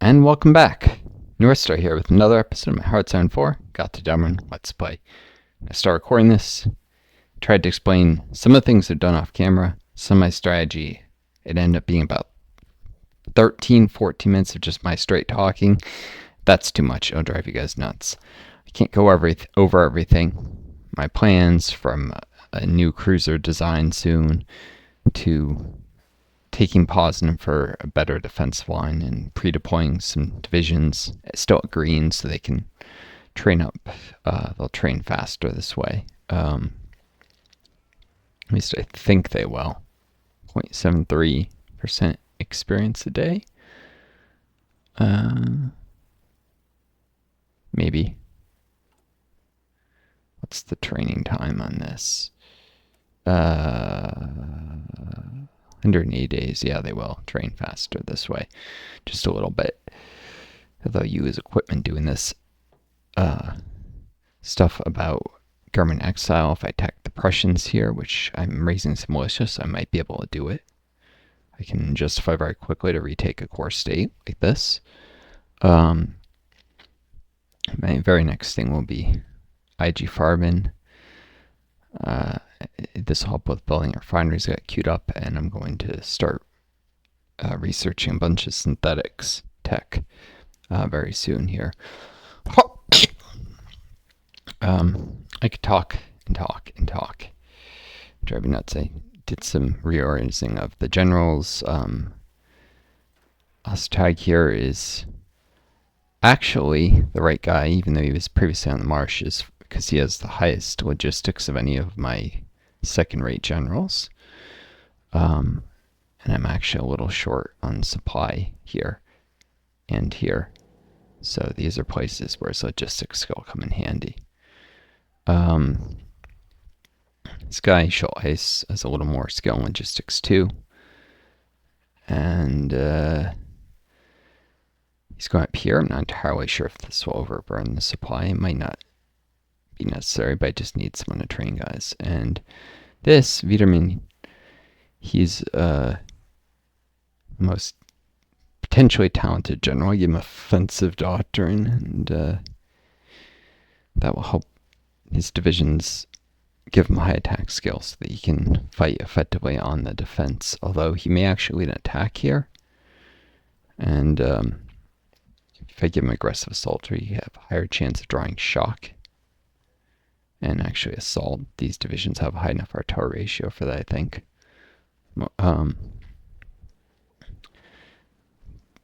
And welcome back. Northstar here with another episode of my HOI4 Gotterdammerung Let's Play. I start recording this, tried to explain some of the things that are done off camera, some of my strategy. It ended up being about 13-14 minutes of just my straight talking. That's too much. It'll drive you guys nuts. I can't go over everything. My plans from a new cruiser design soon to taking positive for a better defensive line and pre-deploying some divisions still at green so they can train up. They'll train faster this way. At least I think they will. 0.73% experience a day. Maybe. What's the training time on this? 180 days. Yeah, they will train faster this way. Just a little bit. They'll use equipment doing this stuff about government exile. If I attack the Prussians here, which I'm raising some militia, so I might be able to do it. I can justify very quickly to retake a core state like this. My very next thing will be IG Farben. This will help with building our refineries. I got queued up, and I'm going to start researching a bunch of synthetics tech very soon here. I could talk and talk and talk. Drive me nuts. I did some reorganizing of the generals. Ostag here is actually the right guy, even though he was previously on the marshes, because he has the highest logistics of any of my second-rate generals. And I'm actually a little short on supply here and here. So these are places where his logistics will come in handy. This guy, Schultheis, has a little more skill in logistics too. And he's going up here. I'm not entirely sure if this will overburn the supply. It might not be necessary, but I just need someone to train guys. And this Wiedermann, he's the most potentially talented general. I give him offensive doctrine, and that will help his divisions, give him high attack skills so that he can fight effectively on the defense. Although he may actually lead an attack here, and if I give him aggressive assault, you have a higher chance of drawing shock and actually assault. These divisions have a high enough artillery ratio for that, I think.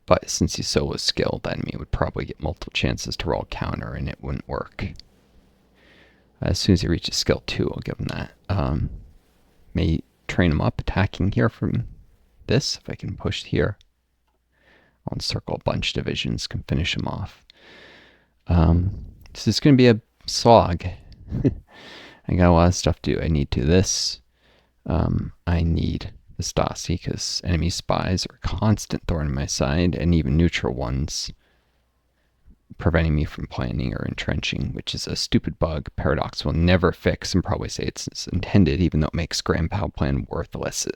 But since he's so skilled, the enemy would probably get multiple chances to roll counter, and it wouldn't work. As soon as he reaches skill 2, I'll give him that. May train him up attacking here from this. If I can push here, I'll encircle a bunch of divisions, can finish him off. This is going to be a slog. I got a lot of stuff to do. I need to do this. I need the Stasi, because enemy spies are a constant thorn in my side, and even neutral ones, preventing me from planning or entrenching, which is a stupid bug Paradox will never fix, and probably say it's intended, even though it makes Grand Pow plan worthless,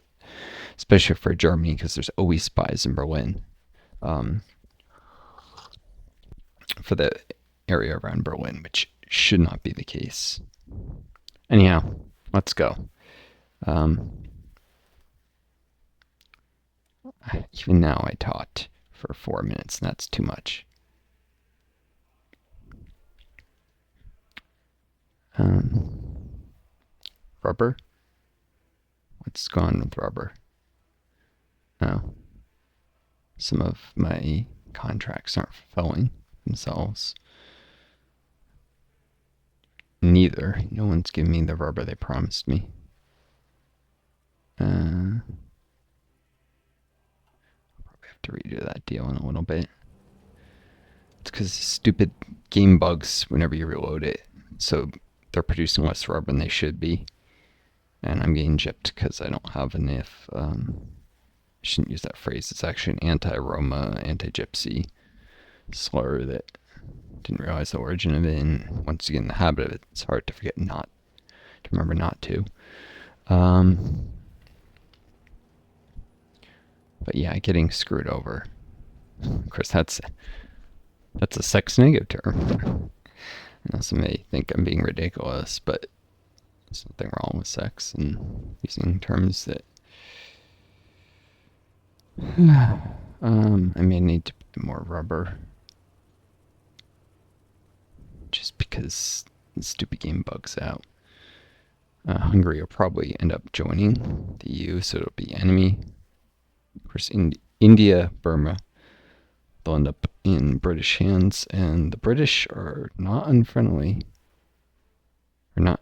especially for Germany, because there's always spies in Berlin. For the area around Berlin, which should not be the case. Anyhow, let's go. Even now I taught for 4 minutes, and that's too much. Rubber? What's going on with rubber? Oh. Some of my contracts aren't fulfilling themselves. Neither. No one's giving me the rubber they promised me. I'll probably have to redo that deal in a little bit. It's because stupid game bugs whenever you reload it. So they're producing less rubber than they should be. And I'm getting gypped because I don't have enough. I shouldn't use that phrase. It's actually an anti-Roma, anti-Gypsy slur that didn't realize the origin of it, and once you get in the habit of it, it's hard to remember not to. But yeah, getting screwed over Of course, that's a sex negative term. Now some may think I'm being ridiculous, but there's nothing wrong with sex and using terms that I may need to put more rubber just because the stupid game bugs out. Hungary will probably end up joining the EU, so it'll be enemy. Of course, India, Burma, they'll end up in British hands, and the British are not unfriendly. Or not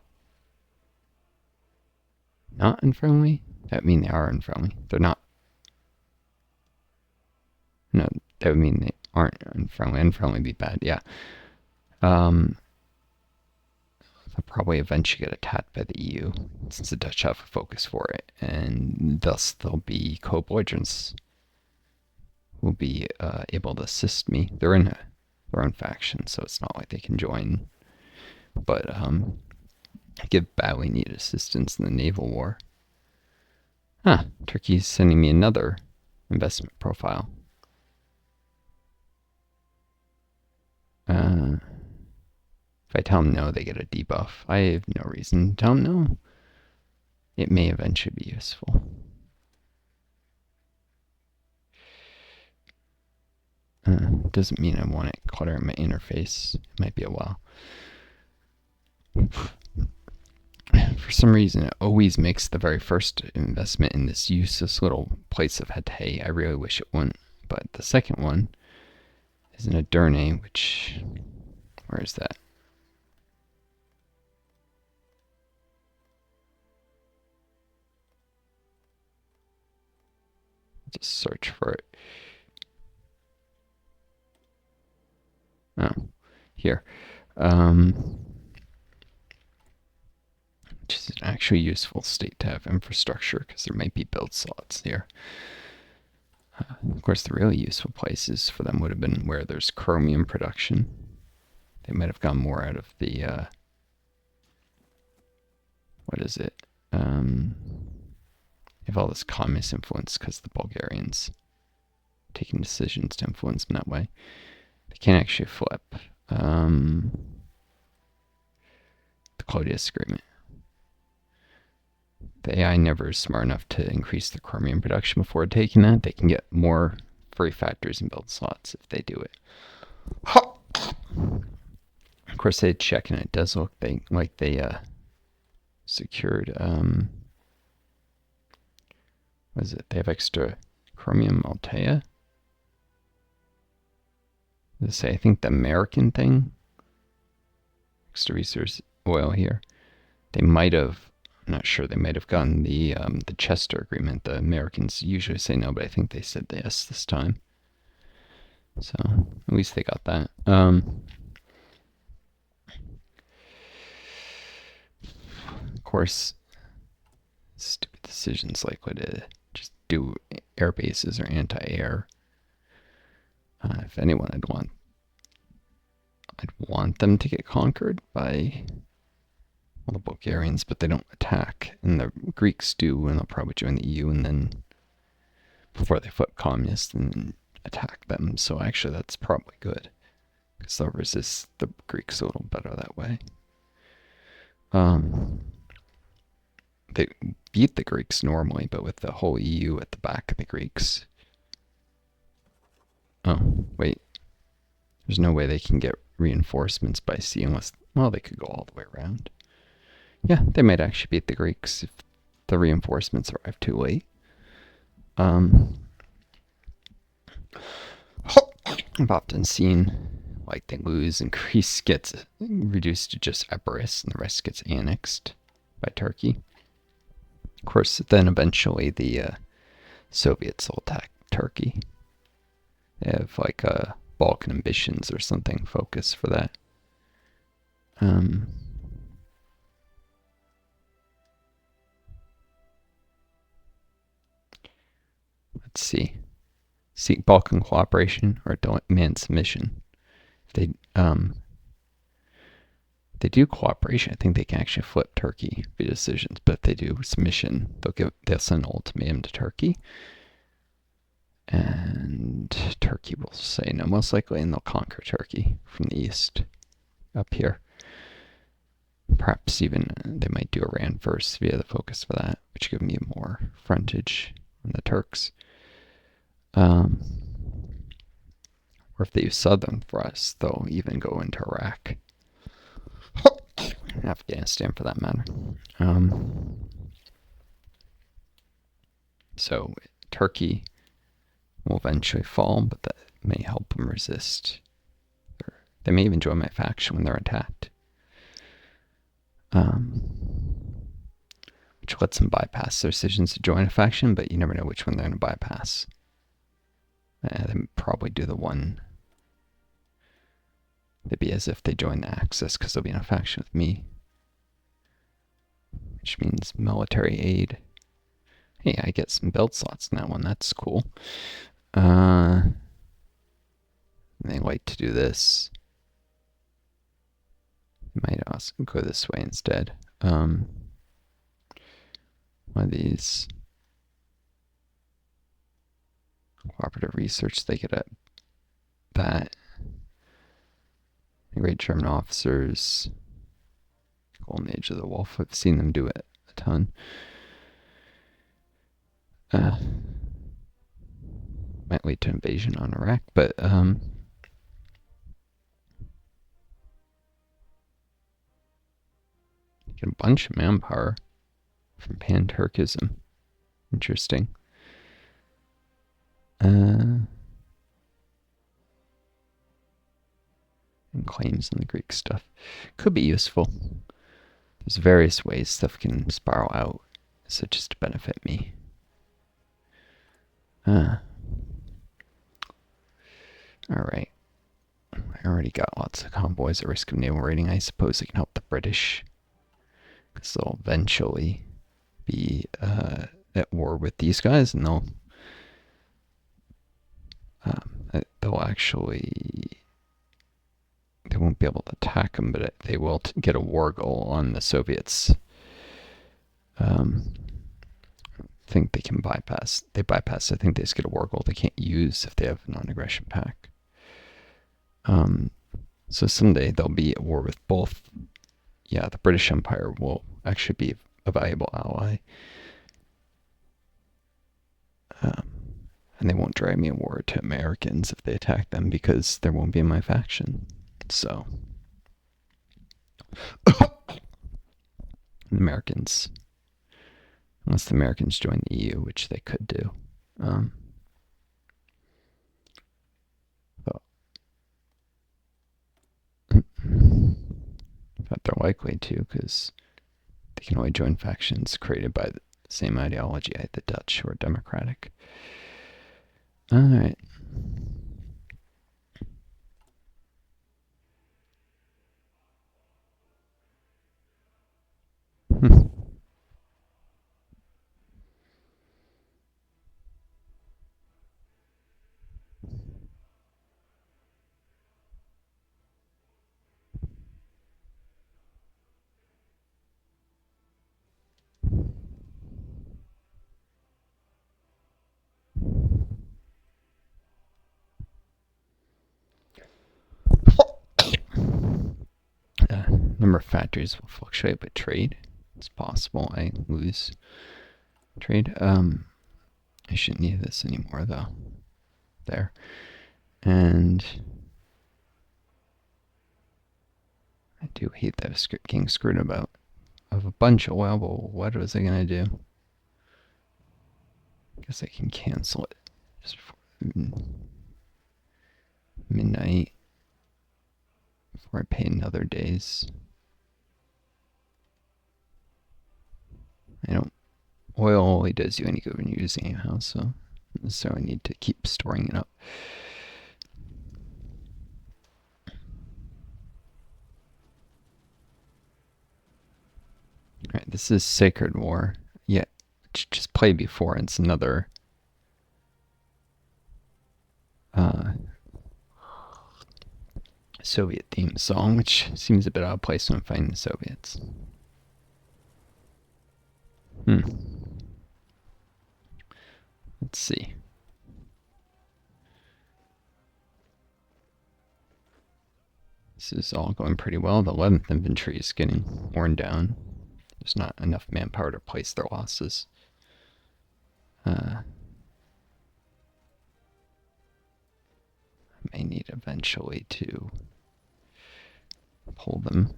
unfriendly? That would mean they are unfriendly. They're not. No, that would mean they aren't unfriendly. Unfriendly would be bad, yeah. They'll probably eventually get attacked by the EU, since the Dutch have a focus for it, and thus they'll be co-belligerents. Will be able to assist me. They're in their own faction, so it's not like they can join. But give badly needed assistance in the naval war. Turkey's sending me another investment profile. If I tell them no, they get a debuff. I have no reason to tell them no. It may eventually be useful. Doesn't mean I want it cluttering my interface. It might be a while. For some reason, it always makes the very first investment in this useless little place of Hatay. I really wish it wouldn't. But the second one is in Aderne, which... Where is that? Just search for it. Oh, here. Which is an actually useful state to have infrastructure, because there might be build slots here. Of course, the really useful places for them would have been where there's chromium production. They might have gotten more out of the, what is it? They have all this communist influence because the Bulgarians taking decisions to influence them that way. They can't actually flip. The Clodius Agreement. The AI never is smart enough to increase the chromium production before taking that. They can get more free factories and build slots if they do it. Of course, they check, and it does look like they secured, what is it? They have extra chromium Altea. Let's say, I think the American thing, extra resource oil here. They might have, I'm not sure, they might have gotten the Chester Agreement. The Americans usually say no, but I think they said yes this time. So, at least they got that. Of course, stupid decisions like what to just do air bases or anti-air. If anyone, I'd want them to get conquered by the Bulgarians, but they don't attack, and the Greeks do, and they'll probably join the EU, and then before they flip communist and attack them. So actually, that's probably good, because they'll resist the Greeks a little better that way. They beat the Greeks normally, but with the whole EU at the back of the Greeks. Oh, wait. There's no way they can get reinforcements by sea unless, well, they could go all the way around. Yeah, they might actually beat the Greeks if the reinforcements arrive too late. I've often seen, like, they lose and Greece gets reduced to just Epirus and the rest gets annexed by Turkey. Of course, then eventually the Soviets will attack Turkey. They have like Balkan ambitions or something focus for that. Let's see. Seek Balkan cooperation or demand submission. If they do cooperation, I think they can actually flip Turkey via decisions. But if they do submission, they'll send an ultimatum to Turkey. And Turkey will say no, most likely, and they'll conquer Turkey from the east up here. Perhaps even they might do Iran first via the focus for that, which give me more frontage on the Turks. Or if they use southern for us, they'll even go into Iraq. Afghanistan, for that matter. So Turkey will eventually fall, but that may help them resist. They may even join my faction when they're attacked. Which lets them bypass their decisions to join a faction, but you never know which one they're going to bypass. They probably do the one. They'd be as if they join the Axis because they'll be in a faction with me. Which means military aid. Hey, I get some build slots in that one. That's cool. They like to do this. Might also go this way instead. One of these cooperative research, they get at that. Great German officers. Golden Age of the Wolf. I've seen them do it a ton. Might lead to invasion on Iraq, but get a bunch of manpower from Pan-Turkism. Interesting. And claims in the Greek stuff. Could be useful. There's various ways stuff can spiral out, so just to benefit me. Alright. I already got lots of convoys at risk of naval raiding. I suppose it can help the British, because they'll eventually be at war with these guys, and they'll actually, they won't be able to attack them, but they will get a war goal on the Soviets. I think they can bypass. I think they just get a war goal they can't use if they have a non-aggression pact. So someday they'll be at war with both. Yeah, the British Empire will actually be a valuable ally. And they won't drag me a war to Americans if they attack them, because there won't be in my faction. So the Americans, unless the Americans join the EU, which they could do. But they're likely to, because they can only join factions created by the same ideology as the Dutch, who are democratic. Alright. Number of factories will fluctuate, but trade, it's possible I lose trade. I shouldn't need this anymore though. There. And I do hate that getting screwed about of a bunch of oil, but what was I gonna do? I guess I can cancel it just before midnight, before I pay another days. Oil only does you any good when you're using it anyhow, so I need to keep storing it up. Alright, this is Sacred War. Yeah, just played before, and it's another Soviet theme song, which seems a bit out of place when fighting the Soviets. Let's see. This is all going pretty well. The 11th Infantry is getting worn down. There's not enough manpower to replace their losses. I may need eventually to pull them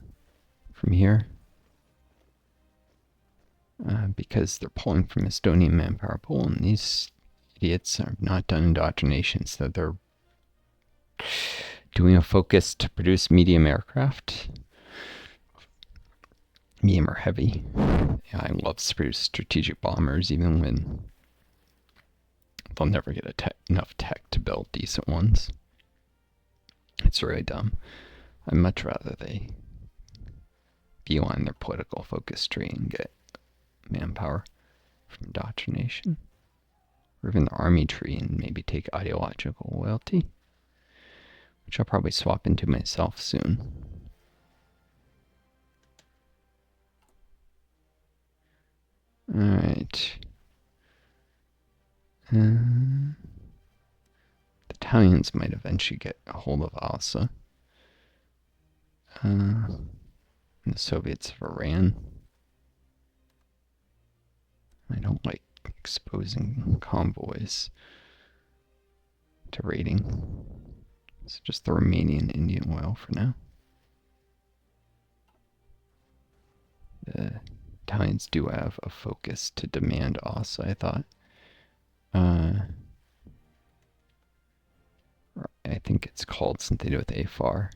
from here. Because they're pulling from Estonian manpower pool, and these idiots are not done indoctrination, so they're doing a focus to produce medium aircraft. Medium or heavy. Yeah, I love to produce strategic bombers, even when they'll never get enough tech to build decent ones. It's really dumb. I'd much rather they beeline their political focus tree and get manpower from indoctrination, or even the army tree and maybe take ideological loyalty, which I'll probably swap into myself soon. Alright. The Italians might eventually get a hold of Alsa. And the Soviets of Iran. I don't like exposing convoys to raiding. So just the Romanian Indian oil for now. The Italians do have a focus to demand Alsa, I thought. I think it's called something to do with AFAR.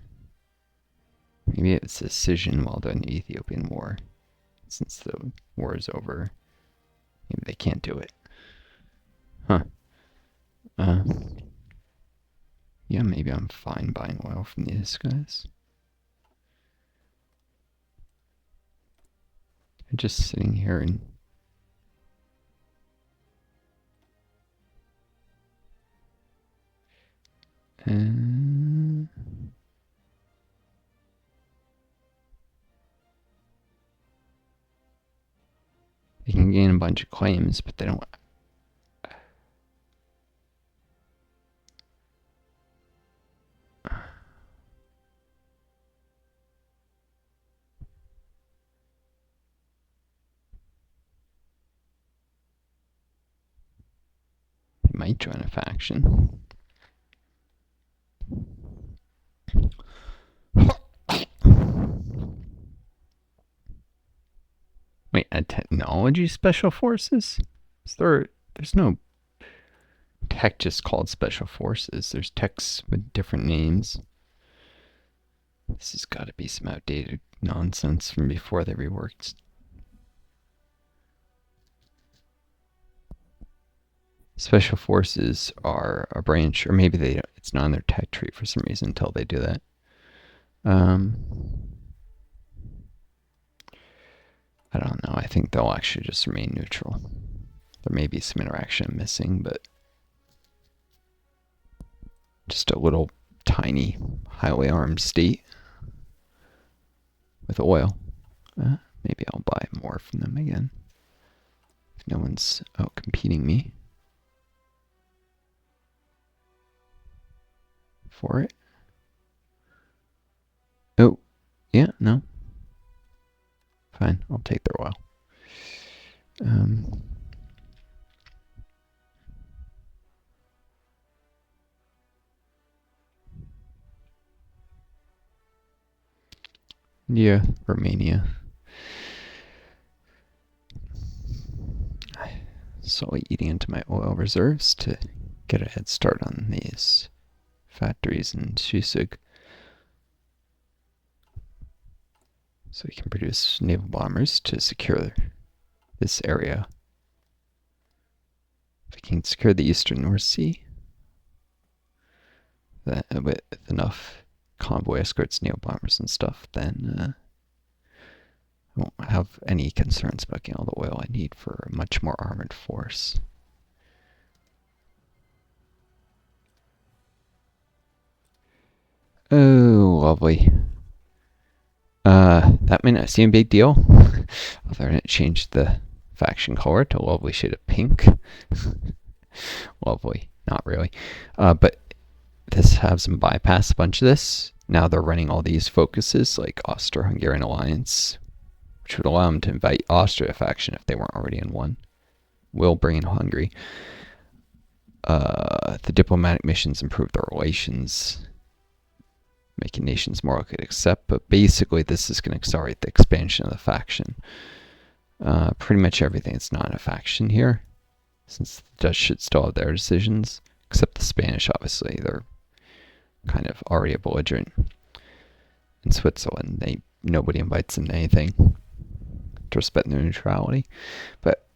Maybe it's a decision while during the Ethiopian War. Since the war is over, maybe they can't do it. Huh. Yeah, maybe I'm fine buying oil from these guys. I'm just sitting here and they can gain a bunch of claims, but they don't. They might join a faction. Wait, a technology special forces? There's no tech just called special forces. There's techs with different names. This has got to be some outdated nonsense from before they reworked. Special forces are a branch, or maybe they don't, it's not on their tech tree for some reason until they do that. I don't know. I think they'll actually just remain neutral. There may be some interaction missing, but just a little tiny, highly armed state with oil. Maybe I'll buy more from them again. If no one's out competing me for it. Oh, yeah, no. Fine, I'll take their oil. Yeah, Romania. Slowly eating into my oil reserves to get a head start on these factories in Shusug, so we can produce naval bombers to secure this area. If we can secure the eastern North Sea, that with enough convoy escorts, naval bombers and stuff, then I won't have any concerns about getting all the oil I need for a much more armored force. Oh, lovely. That may not seem a big deal. Although I didn't change the faction color to a lovely shade of pink. Lovely. Not really. But this has them bypass a bunch of this. now they're running all these focuses like Austro-Hungarian alliance, which would allow them to invite Austria faction if they weren't already in one. Will bring in Hungary. The diplomatic missions improve their relations, making nations more likely to accept, but basically this is going to accelerate the expansion of the faction. Pretty much everything that's not in a faction here, since the Dutch should still have their decisions, except the Spanish, obviously. They're kind of already a belligerent. In Switzerland, nobody invites them to anything to respect their neutrality. But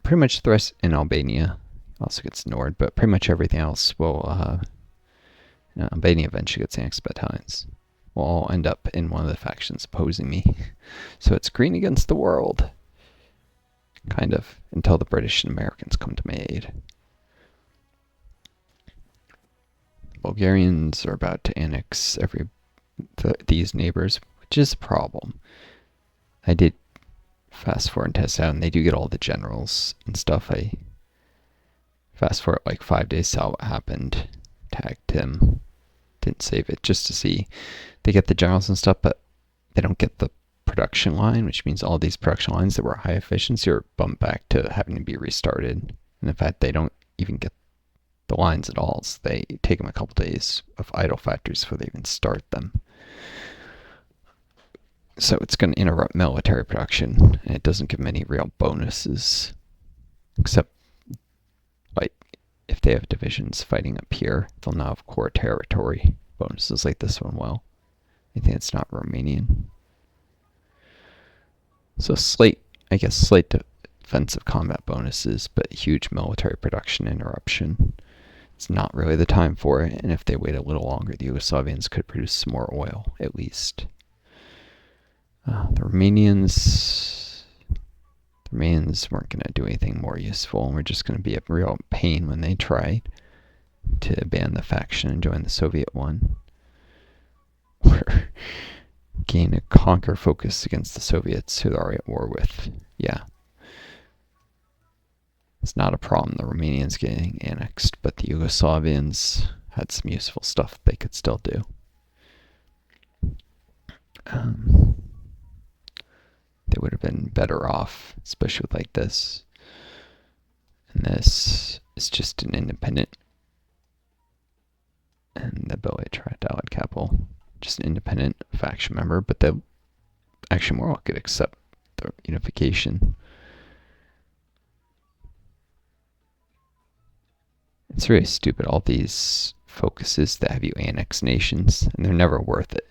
pretty much the rest, in Albania also gets ignored, but pretty much everything else will, Albania eventually gets annexed battalions. Will all end up in one of the factions opposing me. So it's green against the world. Kind of, until the British and Americans come to my aid. Bulgarians are about to annex these neighbors, which is a problem. I did fast forward and test out, and they do get all the generals and stuff. I fast forward like 5 days, saw what happened, tagged him, didn't save it, just to see. They get the generals and stuff, but they don't get the production line, which means all these production lines that were high efficiency are bumped back to having to be restarted. And in fact, they don't even get the lines at all. So they take them a couple days of idle factories before they even start them. So it's going to interrupt military production, and it doesn't give them any real bonuses, except like if they have divisions fighting up here, they'll now have core territory bonuses like this one will. I think it's not Romanian. So slight defensive combat bonuses, but huge military production interruption. It's not really the time for it, and if they wait a little longer, the Yugoslavians could produce some more oil, at least. The Romanians weren't going to do anything more useful, and were just going to be a real pain when they tried to ban the faction and join the Soviet one. Or gain a conquer focus against the Soviets, who they're already at war with. Yeah. It's not a problem, the Romanians getting annexed, but the Yugoslavians had some useful stuff they could still do. They would have been better off, especially with like this. And this is just an independent. And the Belgrade Allied capital, just an independent faction member, but they actually more likely to accept the unification. It's really stupid, all these focuses that have you annex nations, and they're never worth it.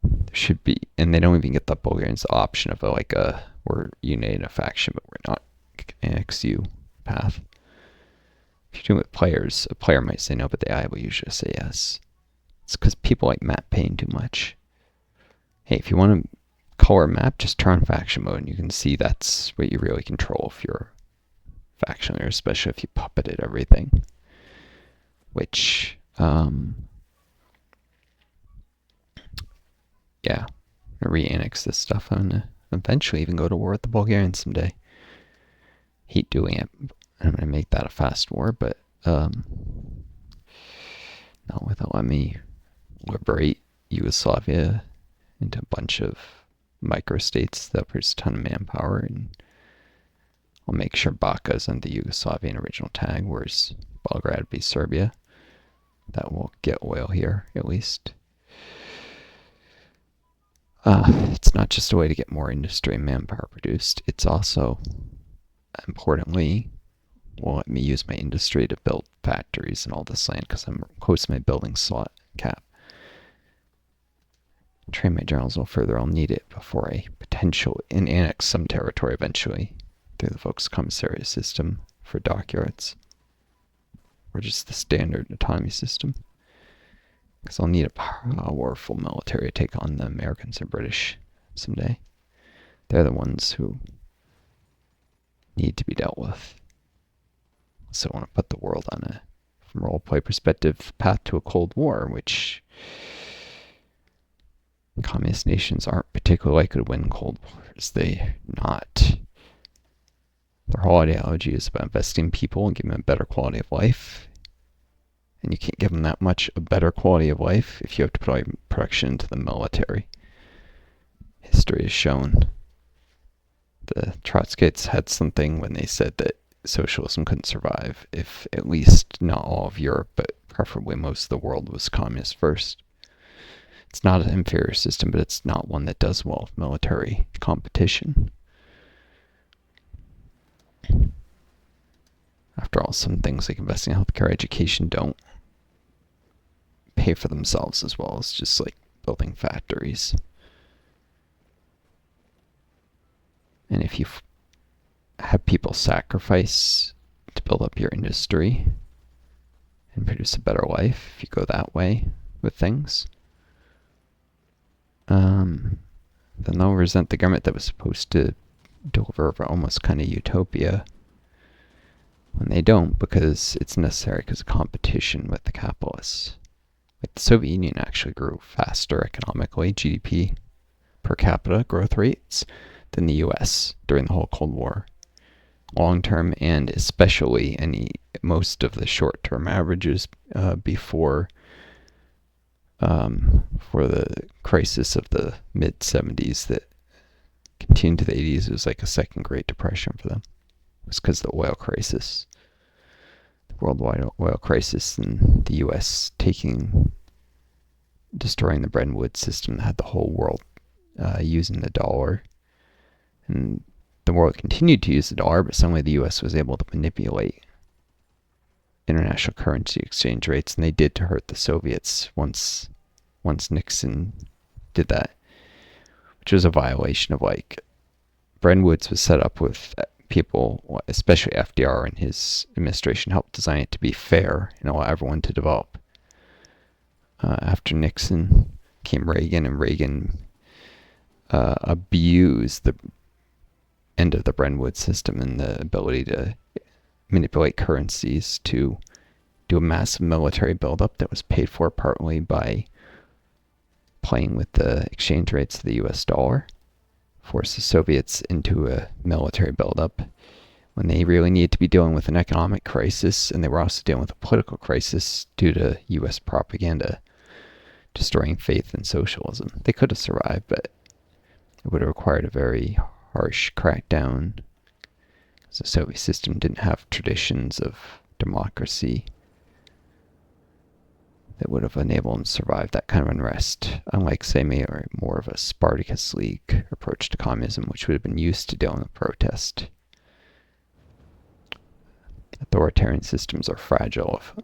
There should be, and they don't even get the Bulgarians the option of we're united in a faction, but we're not annex you path. If you're doing it with players, a player might say no, but the AI will usually say yes. It's because people like map pain too much. Hey, if you want to color a map, just turn on faction mode, and you can see that's what you really control if you're a faction leader, especially if you puppeted everything. Which, yeah, I'm gonna re-annex this stuff. I'm gonna eventually even go to war with the Bulgarians someday. Hate doing it. I'm gonna make that a fast war, but not without letting me liberate Yugoslavia into a bunch of microstates that produce a ton of manpower, and I'll make sure Baca's on the Yugoslavian original tag, whereas Belgrade would be Serbia. That will get oil here, at least. It's not just a way to get more industry and manpower produced, it's also, importantly, will let me use my industry to build factories and all this land, because I'm close to my building slot cap. Train my generals a little further, I'll need it before I annex some territory eventually through the Volks Commissariat system for dockyards, or just the standard autonomy system. Because I'll need a powerful military to take on the Americans and British someday. They're the ones who need to be dealt with. So I want to put the world on a, from a roleplay perspective, path to a Cold War, which communist nations aren't particularly likely to win Cold Wars. They're not. Their whole ideology is about investing in people and giving them a better quality of life. And you can't give them that much a better quality of life if you have to put all your production into the military. History has shown the Trotskyists had something when they said that socialism couldn't survive if at least not all of Europe, but preferably most of the world was communist first. It's not an inferior system, but it's not one that does well with military competition. After all, some things like investing in healthcare, education don't pay for themselves as well as just like building factories. And if you have people sacrifice to build up your industry and produce a better life, if you go that way with things, then they'll resent the government that was supposed to deliver almost kind of utopia when they don't, because it's necessary because of competition with the capitalists. Like the Soviet Union actually grew faster economically, GDP per capita growth rates, than the US during the whole Cold War. Long term, and especially most of the short term averages before for the crisis of the mid 70s that continued to the 80s. It was like a second Great Depression for them. It was because of the oil crisis, the worldwide oil crisis, and the US destroying the Bretton Woods system that had the whole world using the dollar. And the world continued to use the dollar, but suddenly the US was able to manipulate international currency exchange rates, and they did to hurt the Soviets once Nixon did that, which was a violation of like Bretton Woods was set up with people, especially FDR and his administration, helped design it to be fair and allow everyone to develop. After Nixon came Reagan, and Reagan abused the end of the Bretton Woods system and the ability to manipulate currencies to do a massive military buildup that was paid for partly by playing with the exchange rates of the US dollar, forced the Soviets into a military buildup when they really needed to be dealing with an economic crisis, and they were also dealing with a political crisis due to US propaganda destroying faith in socialism. They could have survived, but it would have required a very harsh crackdown, because the Soviet system didn't have traditions of democracy that would have enabled them to survive that kind of unrest, unlike, say, more of a Spartacus League approach to communism, which would have been used to dealing with protest. Authoritarian systems are fragile if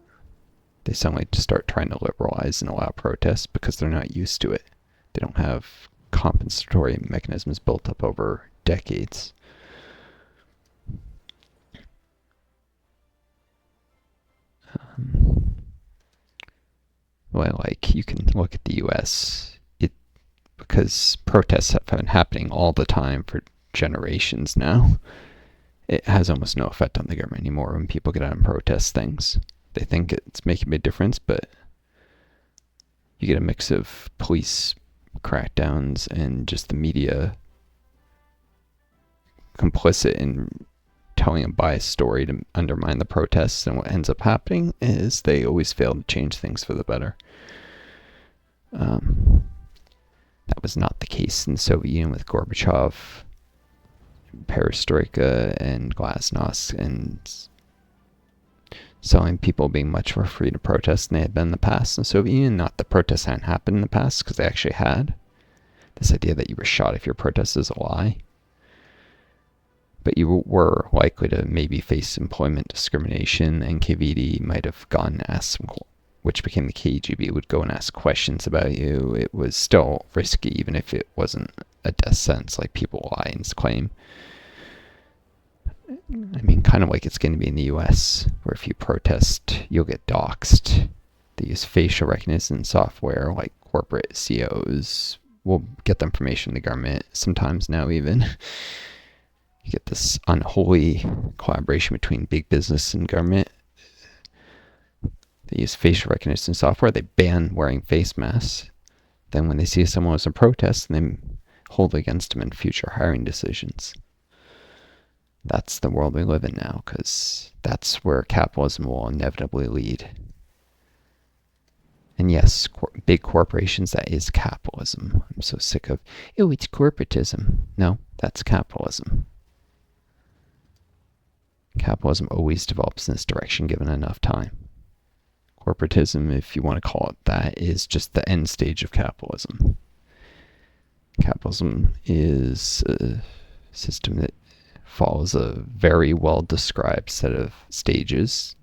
they suddenly start trying to liberalize and allow protests, because they're not used to it. They don't have compensatory mechanisms built up over decades. Well, like you can look at the U.S. Because protests have been happening all the time for generations now. It has almost no effect on the government anymore when people get out and protest things. They think it's making a big difference, but you get a mix of police crackdowns and just the media complicit in telling a biased story to undermine the protests, and what ends up happening is they always fail to change things for the better. That was not the case in the Soviet Union with Gorbachev, Perestroika, and Glasnost, and selling people being much more free to protest than they had been in the past in the Soviet Union. Not that protests hadn't happened in the past, because they actually had. This idea that you were shot if your protest is a lie. But you were likely to maybe face employment discrimination, and KVD might have gone and asked, which became the KGB, would go and ask questions about you. It was still risky, even if it wasn't a death sentence like people lie and claim. I mean, kind of like it's going to be in the US, where if you protest, you'll get doxxed. They use facial recognition software, like corporate CEOs will get the information from the government, sometimes now even. You get this unholy collaboration between big business and government. They use facial recognition software. They ban wearing face masks. Then when they see someone as a protest, they hold against them in future hiring decisions. That's the world we live in now, because that's where capitalism will inevitably lead. And yes, big corporations, that is capitalism. I'm so sick of, oh, it's corporatism. No, that's capitalism. Capitalism always develops in this direction given enough time. Corporatism, if you want to call it that, is just the end stage of capitalism. Capitalism is a system that follows a very well described set of stages.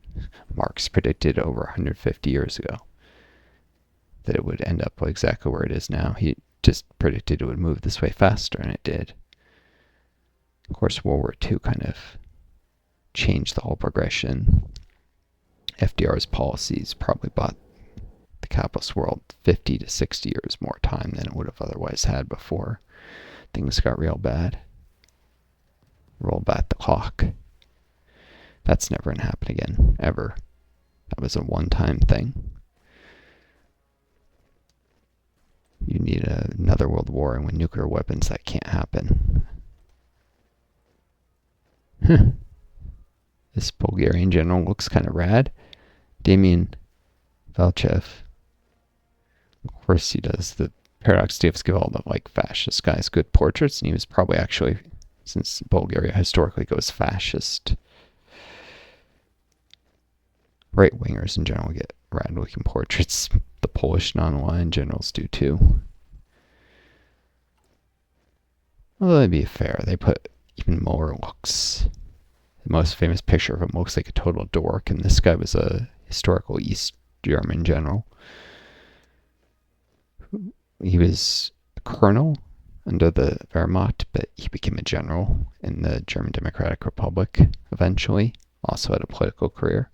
Marx predicted over 150 years ago that it would end up exactly where it is now. He just predicted it would move this way faster, and it did. Of course, World War II kind of changed the whole progression. FDR's policies probably bought the capitalist world 50 to 60 years more time than it would have otherwise had before things got real bad. Roll back the clock. That's never going to happen again, ever. That was a one-time thing. You need another world war, and with nuclear weapons, that can't happen. This Bulgarian general looks kind of rad. Damien Valchev. Of course he does. The Paradox give all the fascist guys good portraits, and he was probably actually, since Bulgaria historically goes fascist, right-wingers in general get rad-looking portraits. The Polish non-aligned generals do too. Although to be fair, they put even more looks. The most famous picture of him looks like a total dork, and this guy was a historical East German general. He was a colonel under the Wehrmacht, but he became a general in the German Democratic Republic eventually. Also had a political career.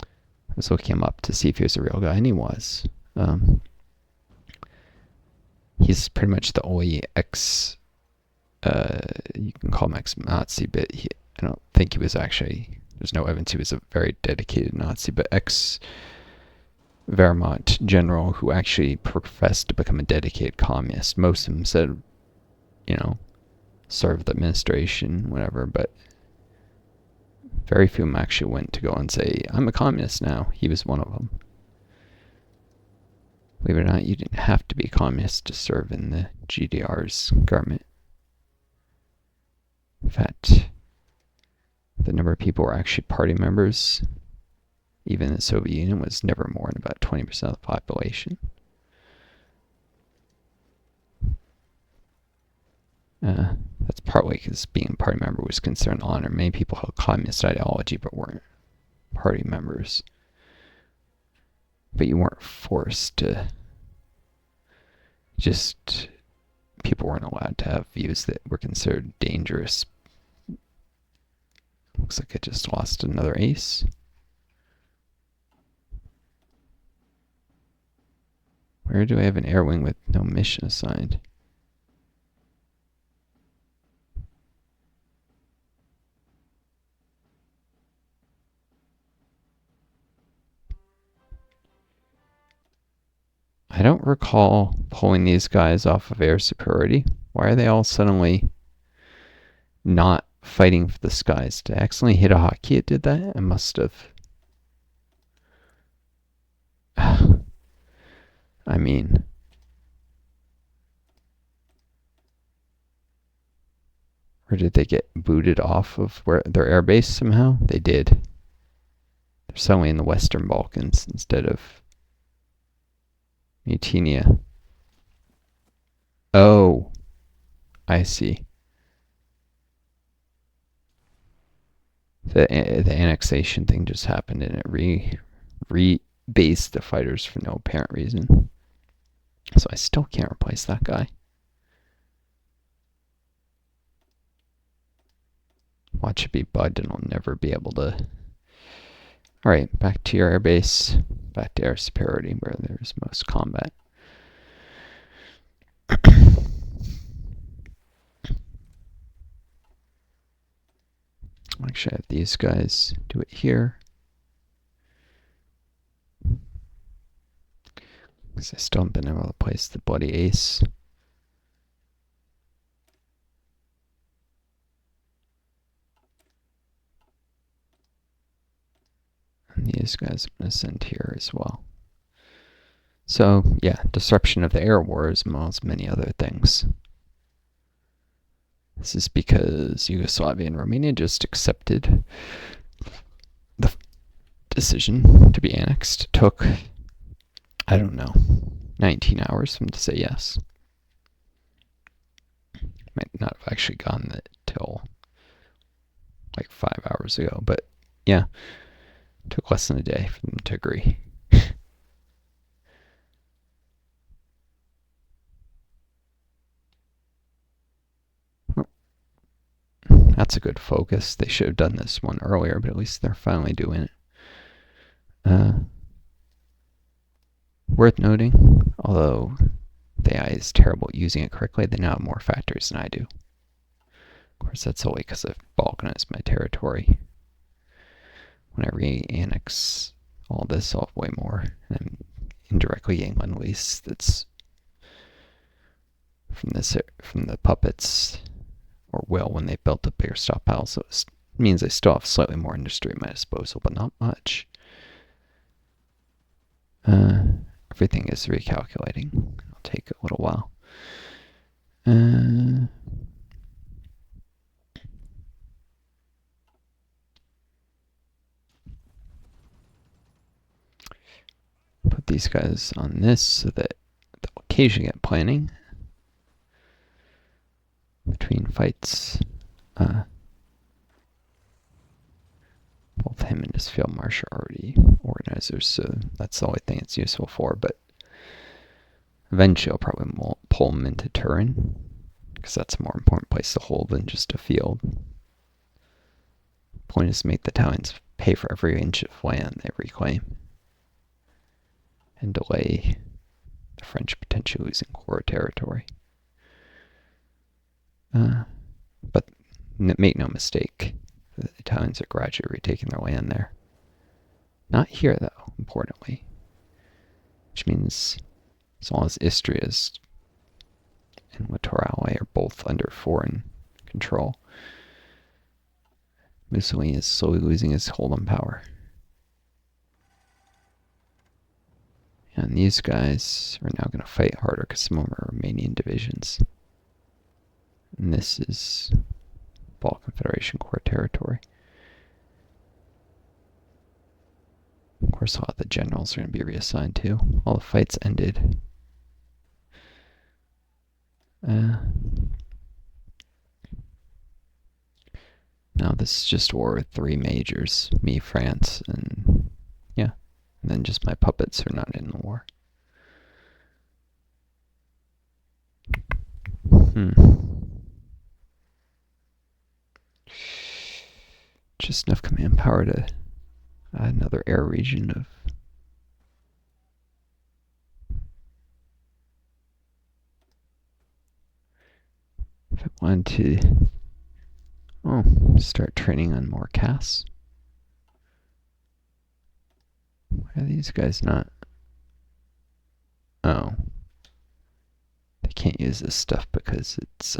I was looking him up to see if he was a real guy, and he was. He's pretty much the only you can call him ex-Nazi, but I don't think he was actually, there's no evidence he was a very dedicated Nazi, but ex-Wehrmacht general who actually professed to become a dedicated communist. Most of them said, served the administration, whatever, but very few of them actually went to go and say, I'm a communist now. He was one of them. Believe it or not, you didn't have to be a communist to serve in the GDR's government. In fact, the number of people who were actually party members, even in the Soviet Union, was never more than about 20% of the population. That's partly because being a party member was considered an honor. Many people held communist ideology but weren't party members. But you weren't forced to. Just people weren't allowed to have views that were considered dangerous. Looks like I just lost another ace. Where do I have an air wing with no mission assigned? I don't recall pulling these guys off of air superiority. Why are they all suddenly not fighting for the skies? Did I accidentally hit a hotkey? It did that? I must have. I mean, or did they get booted off of their airbase somehow? They did. They're suddenly in the Western Balkans instead of Mutinia. Oh, I see. The annexation thing just happened, and it rebased the fighters for no apparent reason. So I still can't replace that guy. Watch it be bugged, and I'll never be able to. Alright, back to your airbase. Back to air superiority, where there's most combat. Actually, I have these guys do it here. Because I still haven't been able to place the bloody ace. And these guys I'm going to send here as well. So, yeah, disruption of the air war as well as many other things. This is because Yugoslavia and Romania just accepted the decision to be annexed. It took, I don't know, 19 hours for them to say yes. Might not have actually gotten it till like 5 hours ago, but yeah, it took less than a day for them to agree. That's a good focus. They should have done this one earlier, but at least they're finally doing it. Worth noting, although the AI is terrible at using it correctly, they now have more factories than I do. Of course, that's only because I've balkanized my territory. When I re-annex all this, I'll have way more. And I'm indirectly getting one lease that's from the puppets, or will when they built a bigger stockpile. So it means I still have slightly more industry at my disposal, but not much. Everything is recalculating. It'll take a little while. Put these guys on this so that they'll occasionally get planning between fights. Both him and his field marshal are already organizers, so that's the only thing it's useful for. But eventually I'll probably pull him into Turin, because that's a more important place to hold than just a field. The point is to make the Italians pay for every inch of land they reclaim, and delay the French potentially losing core territory. But make no mistake, the Italians are gradually retaking their land there. Not here, though, importantly. Which means as long as Istria and Litorale are both under foreign control, Mussolini is slowly losing his hold on power. And these guys are now going to fight harder because some of them are Romanian divisions. And this is Balkan Federation core territory. Of course, a lot of the generals are going to be reassigned too. All the fights ended. Now this is just war with 3 majors. Me, France, and yeah. And then just my puppets are not in the war. Just enough command power to add another air region of... If I wanted to... start training on more casts. Why are these guys not... Oh. They can't use this stuff because it's...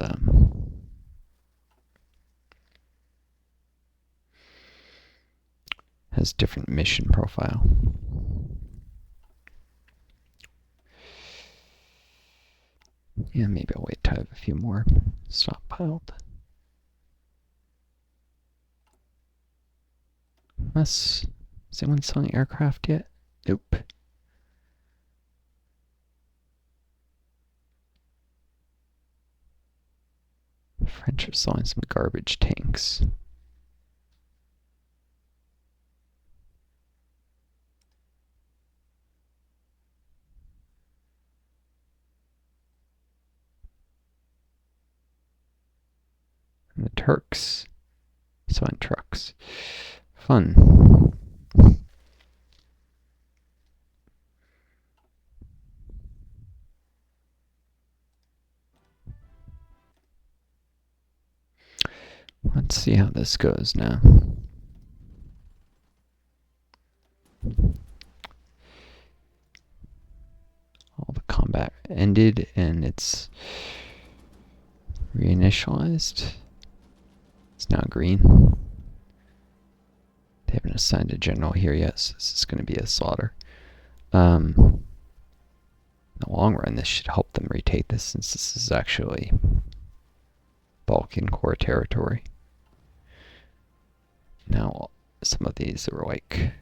has different mission profile. Yeah, maybe I'll wait till I have a few more stockpiled. Is anyone selling aircraft yet? Nope. The French are selling some garbage tanks. And the Turks selling trucks. Fun. Let's see how this goes now. All the combat ended and it's reinitialized. It's now green. They haven't assigned a general here yet, so this is going to be a slaughter. In the long run, this should help them retake this, since this is actually Balkan core territory. Now, some of these are like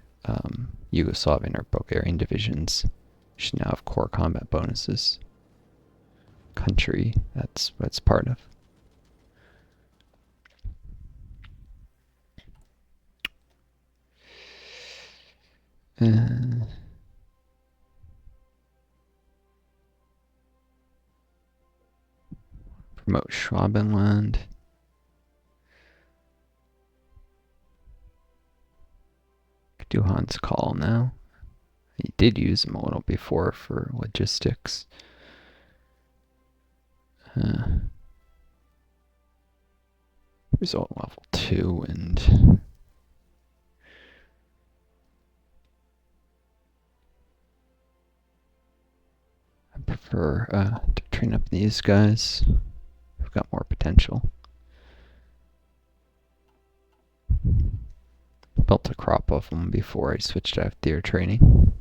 Yugoslavian or Bulgarian divisions should now have core combat bonuses. Country, that's what it's part of. Promote Schwabenland. Could do Hans Call now. He did use him a little before for logistics. Result level 2 and I prefer to train up these guys. I've got more potential. Built a crop of them before I switched out deer training.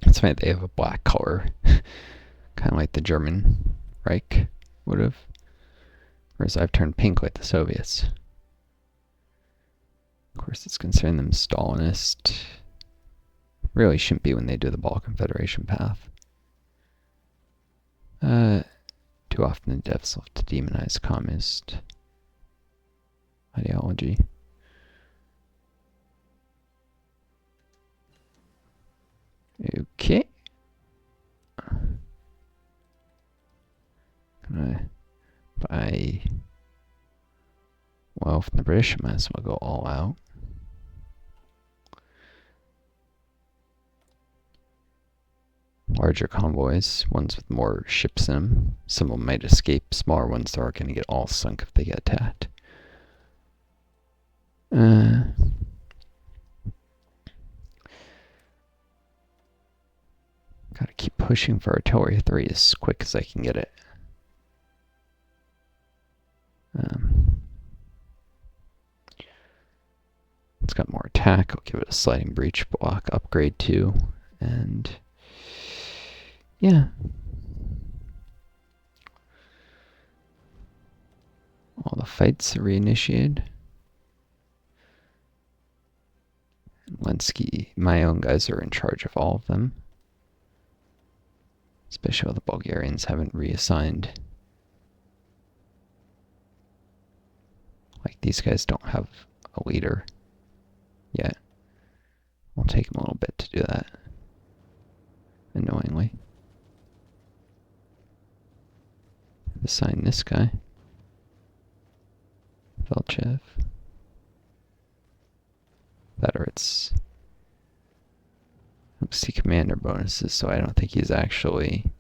That's why they have a black color, kind of like the German Reich would have. Whereas I've turned pink like the Soviets. Of course, it's considering them Stalinist. Really shouldn't be when they do the Balkan Federation path. Too often the devs love to demonize communist ideology. Okay. Well, from the British, I might as well go all out. Larger convoys, ones with more ships in them. Some of them might escape. Smaller ones are going to get all sunk if they get attacked. Gotta keep pushing for artillery 3 as quick as I can get it. It's got more attack. I'll give it a sliding breach block upgrade too. And yeah. All the fights are reinitiated. Lenski, my own guys are in charge of all of them. Especially while the Bulgarians haven't reassigned. Like, these guys don't have a leader yet. It'll take them a little bit to do that. Annoyingly. Assign this guy. Velchev. Better, it's see commander bonuses, so I don't think he's actually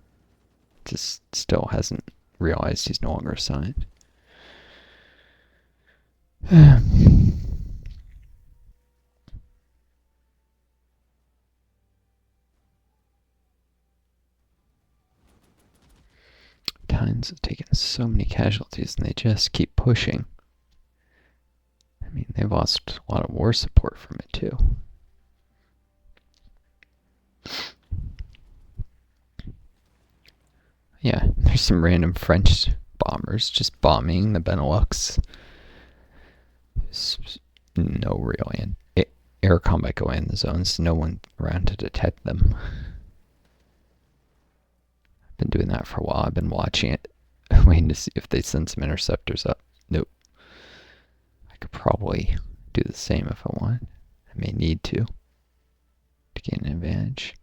just still hasn't realized he's no longer assigned. Times have taken so many casualties and they just keep pushing. I mean, they've lost a lot of war support from it too. Yeah, there's some random French bombers just bombing the Benelux. There's no real air combat going in the zones. No one around to detect them. I've been doing that for a while. I've been watching it, waiting to see if they send some interceptors up. Nope. I could probably do the same if I want. I may need to gain an advantage.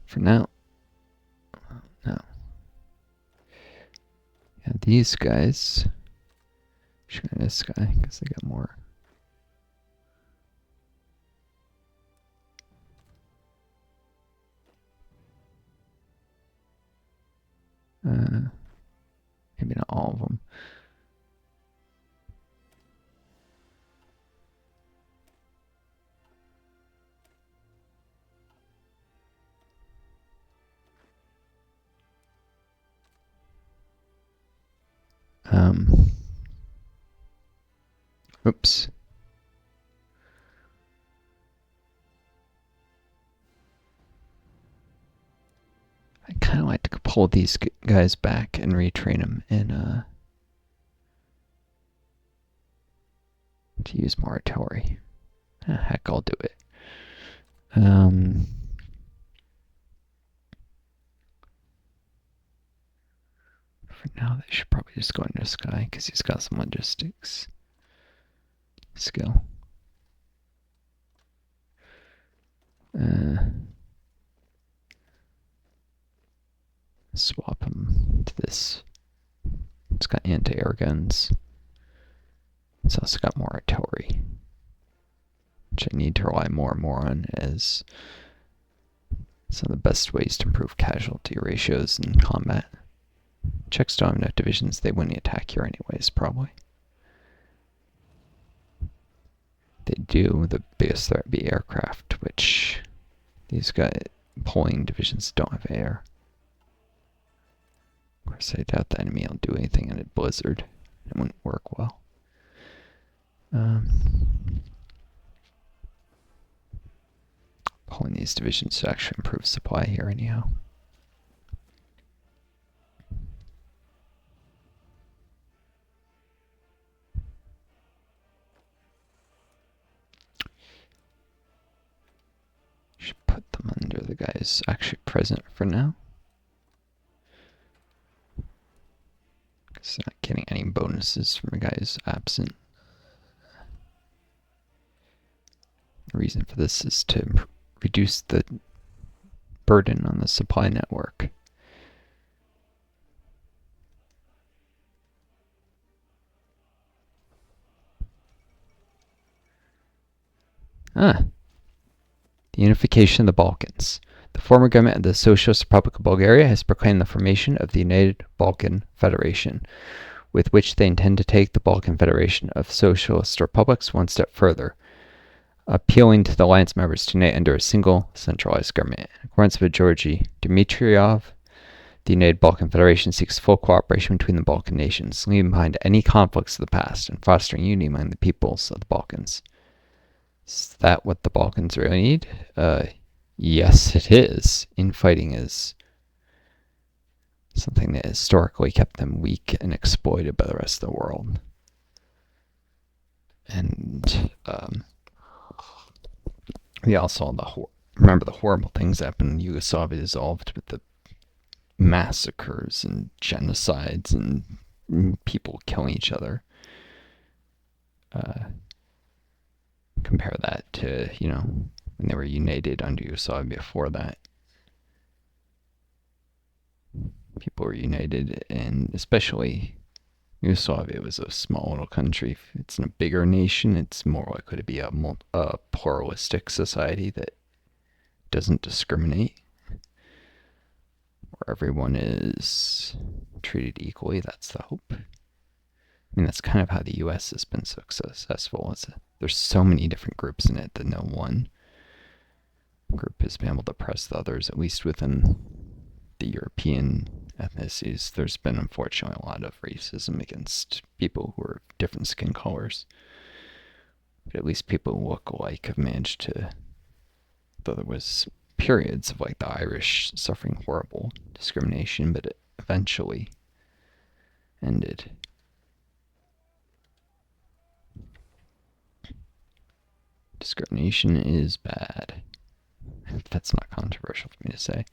For now. No. Yeah, these guys. Should I this guy, because they got more. Maybe not all of them. Oops. I kind of like to pull these guys back and retrain them and to use more artillery. Heck, I'll do it. For now, they should probably just go into this guy because he's got some logistics skill. Swap him to this. It's got anti-air guns. It's also got more artillery, which I need to rely more and more on as some of the best ways to improve casualty ratios in combat. Czechs don't have enough divisions, they wouldn't attack here anyways, probably. They do, the biggest threat would be aircraft, which these guys, pulling divisions don't have air. Of course, I doubt the enemy will do anything in a blizzard. It wouldn't work well. Pulling these divisions to actually improve supply here anyhow. Should put them under the guys actually present for now. Because they're not getting any bonuses from the guys absent. The reason for this is to reduce the burden on the supply network. The unification of the Balkans. The former government of the Socialist Republic of Bulgaria has proclaimed the formation of the United Balkan Federation, with which they intend to take the Balkan Federation of Socialist Republics one step further, appealing to the alliance members to unite under a single centralized government. In accordance with Georgy Dmitriev, the United Balkan Federation seeks full cooperation between the Balkan nations, leaving behind any conflicts of the past and fostering unity among the peoples of the Balkans. Is that what the Balkans really need? Yes, it is. Infighting is something that historically kept them weak and exploited by the rest of the world. And we also remember the horrible things that happened when Yugoslavia dissolved with the massacres and genocides and people killing each other. Compare that to, when they were united under Yugoslavia before that. People were united, and especially Yugoslavia was a small little country. If it's in a bigger nation, it's more likely to be a pluralistic society that doesn't discriminate, where everyone is treated equally. That's the hope. I mean, that's kind of how the U.S. has been so successful. There's so many different groups in it that no one group has been able to oppress the others, at least within the European ethnicities. There's been, unfortunately, a lot of racism against people who are different skin colors. But at least people who look alike have managed to, though there was periods of like the Irish suffering horrible discrimination, but it eventually ended. Discrimination is bad. That's not controversial for me to say.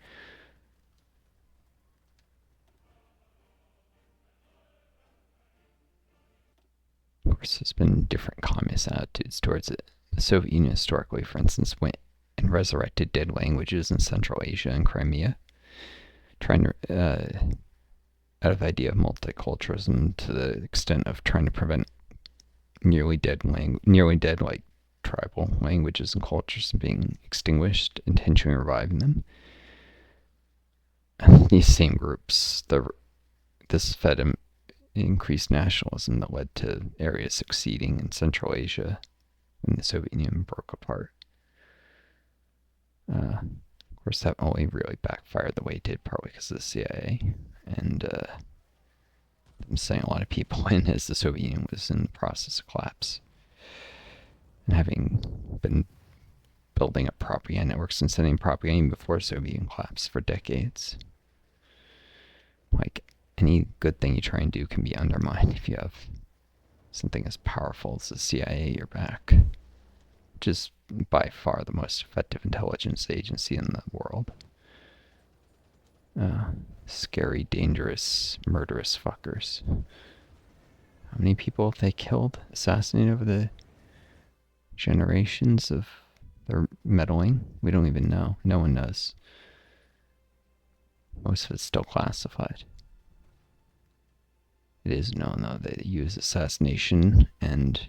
Of course, there's been different communist attitudes towards it. The Soviet Union historically, for instance, went and resurrected dead languages in Central Asia and Crimea, trying to, out of the idea of multiculturalism to the extent of trying to prevent nearly dead like tribal languages and cultures from being extinguished, intentionally reviving them. And these same groups, the this fed him increased nationalism that led to areas succeeding in Central Asia when the Soviet Union broke apart. Of course, that only really backfired the way it did, partly because of the CIA and them sending a lot of people in as the Soviet Union was in the process of collapse. And having been building up propaganda networks and sending propaganda before Soviet Union collapse for decades. Like, any good thing you try and do can be undermined if you have something as powerful as the CIA at your back, which is by far the most effective intelligence agency in the world. Scary, dangerous, murderous fuckers. How many people have they killed, assassinated over the generations of their meddling? We don't even know. No one knows. Most of it's still classified. It is known, though, they use assassination and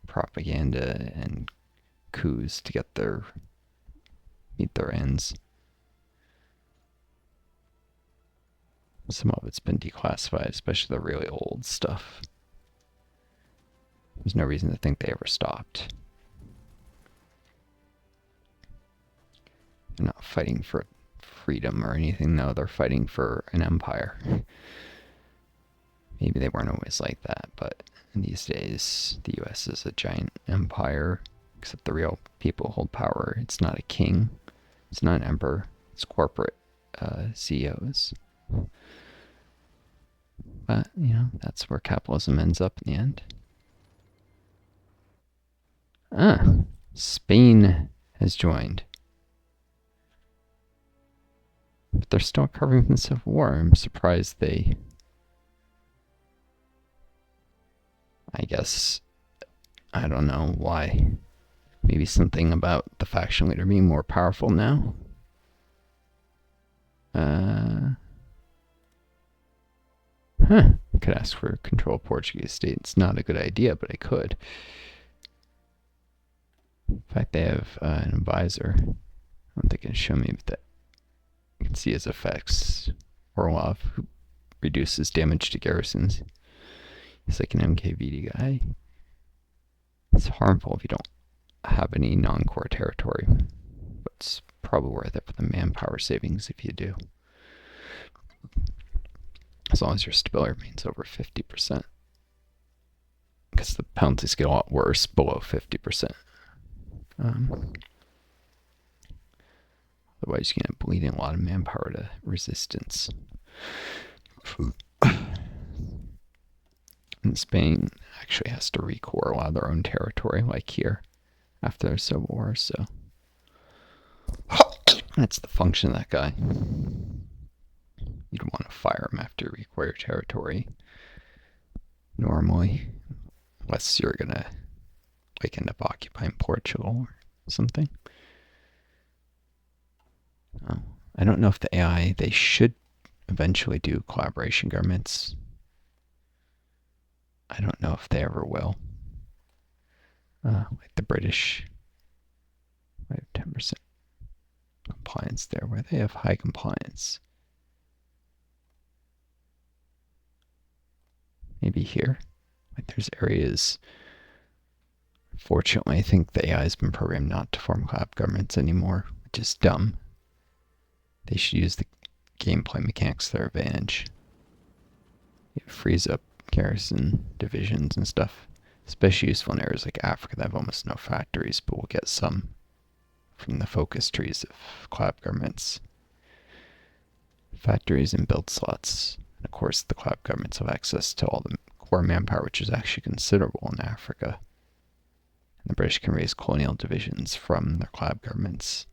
propaganda and coups to meet their ends. Some of it's been declassified, especially the really old stuff. There's no reason to think they ever stopped. They're not fighting for freedom or anything, no, they're fighting for an empire. Maybe they weren't always like that, but in these days, the US is a giant empire, except the real people hold power. It's not a king, it's not an emperor, it's corporate CEOs. But, that's where capitalism ends up in the end. Spain has joined. But they're still recovering from the Civil War. I'm surprised I guess, I don't know why. Maybe something about the faction leader being more powerful now? Could ask for control of Portuguese state. It's not a good idea, but I could. In fact, they have an advisor. I don't think it can show me that. You can see his effects. Orlov, who reduces damage to garrisons. He's like an MKVD guy. It's harmful if you don't have any non-core territory, but it's probably worth it for the manpower savings if you do. As long as your stability remains over 50%. Because the penalties get a lot worse below 50%. Otherwise, you can end up bleeding a lot of manpower to resistance. And Spain actually has to recore a lot of their own territory, like here, after their Civil War, so that's the function of that guy. You don't want to fire him after you recore your territory, normally, unless you're gonna end up occupying Portugal or something. I don't know if the AI, they should eventually do collaboration governments. I don't know if they ever will. Like the British, I have 10% compliance there, where they have high compliance. Maybe here. Like there's areas. Fortunately, I think the AI has been programmed not to form collab governments anymore, which is dumb. They should use the gameplay mechanics to their advantage. It frees up garrison divisions and stuff. Especially useful in areas like Africa that have almost no factories, but we'll get some from the focus trees of collab governments. Factories and build slots. And of course, the collab governments have access to all the core manpower, which is actually considerable in Africa. And the British can raise colonial divisions from their collab governments.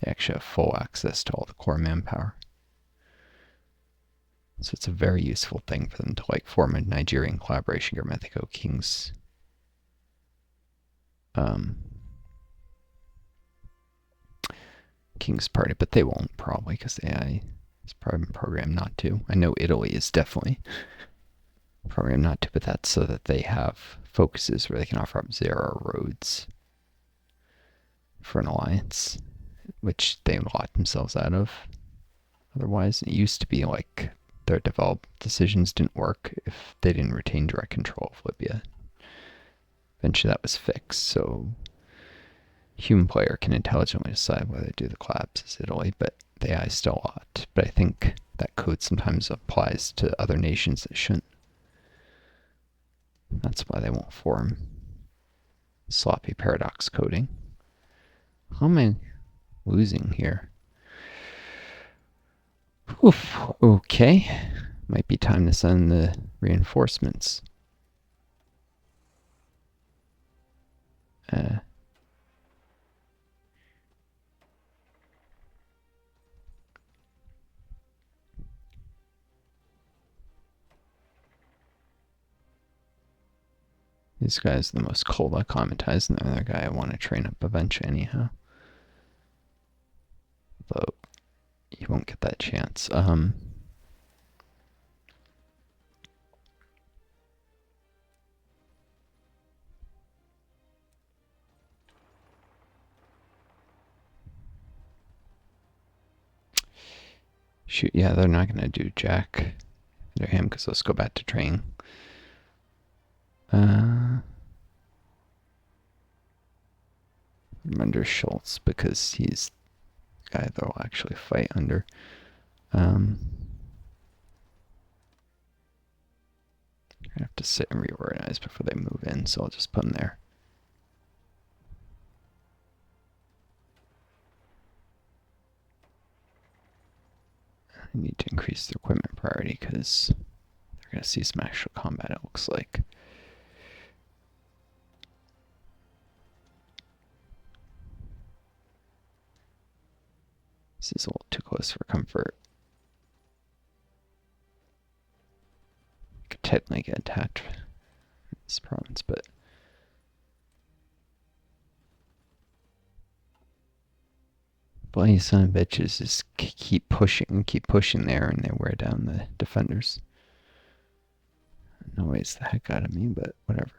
They actually have full access to all the core manpower. So it's a very useful thing for them to form a Nigerian collaboration government. They go King's Party, but they won't probably because the AI is probably programmed not to. I know Italy is definitely programmed not to, but that's so that they have focuses where they can offer up zero roads for an alliance, which they locked themselves out of. Otherwise, it used to be like their developed decisions didn't work if they didn't retain direct control of Libya. Eventually that was fixed, so human player can intelligently decide whether to do the collapse as Italy, but the AI still ought. But I think that code sometimes applies to other nations that shouldn't. That's why they won't form. Sloppy paradox coding. How am I losing here? Oof. Okay. Might be time to send the reinforcements. These guys are the most cold acclimatized, and the other guy I want to train up eventually anyhow. Though you won't get that chance. Shoot, yeah, they're not gonna do jack to him because let's go back to training. I'm under Schultz because he's the guy they'll actually fight under. I'm gonna have to sit and reorganize before they move in, so I'll just put them there. I need to increase their equipment priority because they're gonna see some actual combat, it looks like. This is a little too close for comfort. Could technically get attacked in this province, but bloody son of bitches just keep pushing there, and they wear down the defenders. Annoys the heck out of me, but whatever.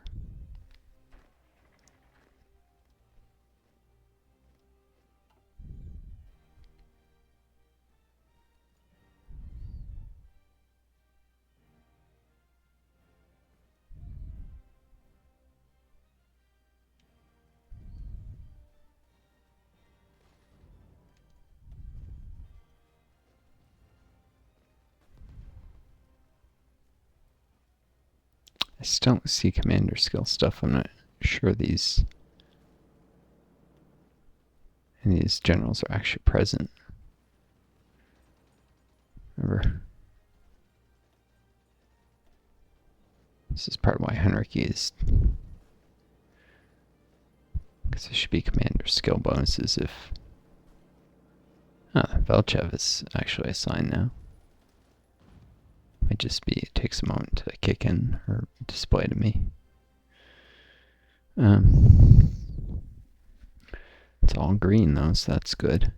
I still don't see commander skill stuff. I'm not sure any of these generals are actually present. Remember, this is part of why hierarchy is, because there should be commander skill bonuses if Velchev is actually assigned now. Might just be, it takes a moment to kick in or display to me. It's all green though, so that's good.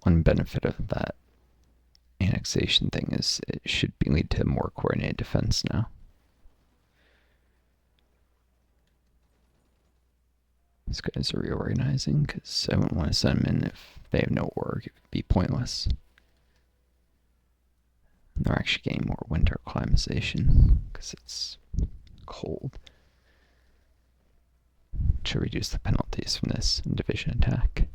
One benefit of that annexation thing is it should lead to more coordinated defense now. These guys are reorganizing because I wouldn't want to send them in if they have no work. It would be pointless. And they're actually getting more winter acclimatization because it's cold. Should reduce the penalties from this division attack.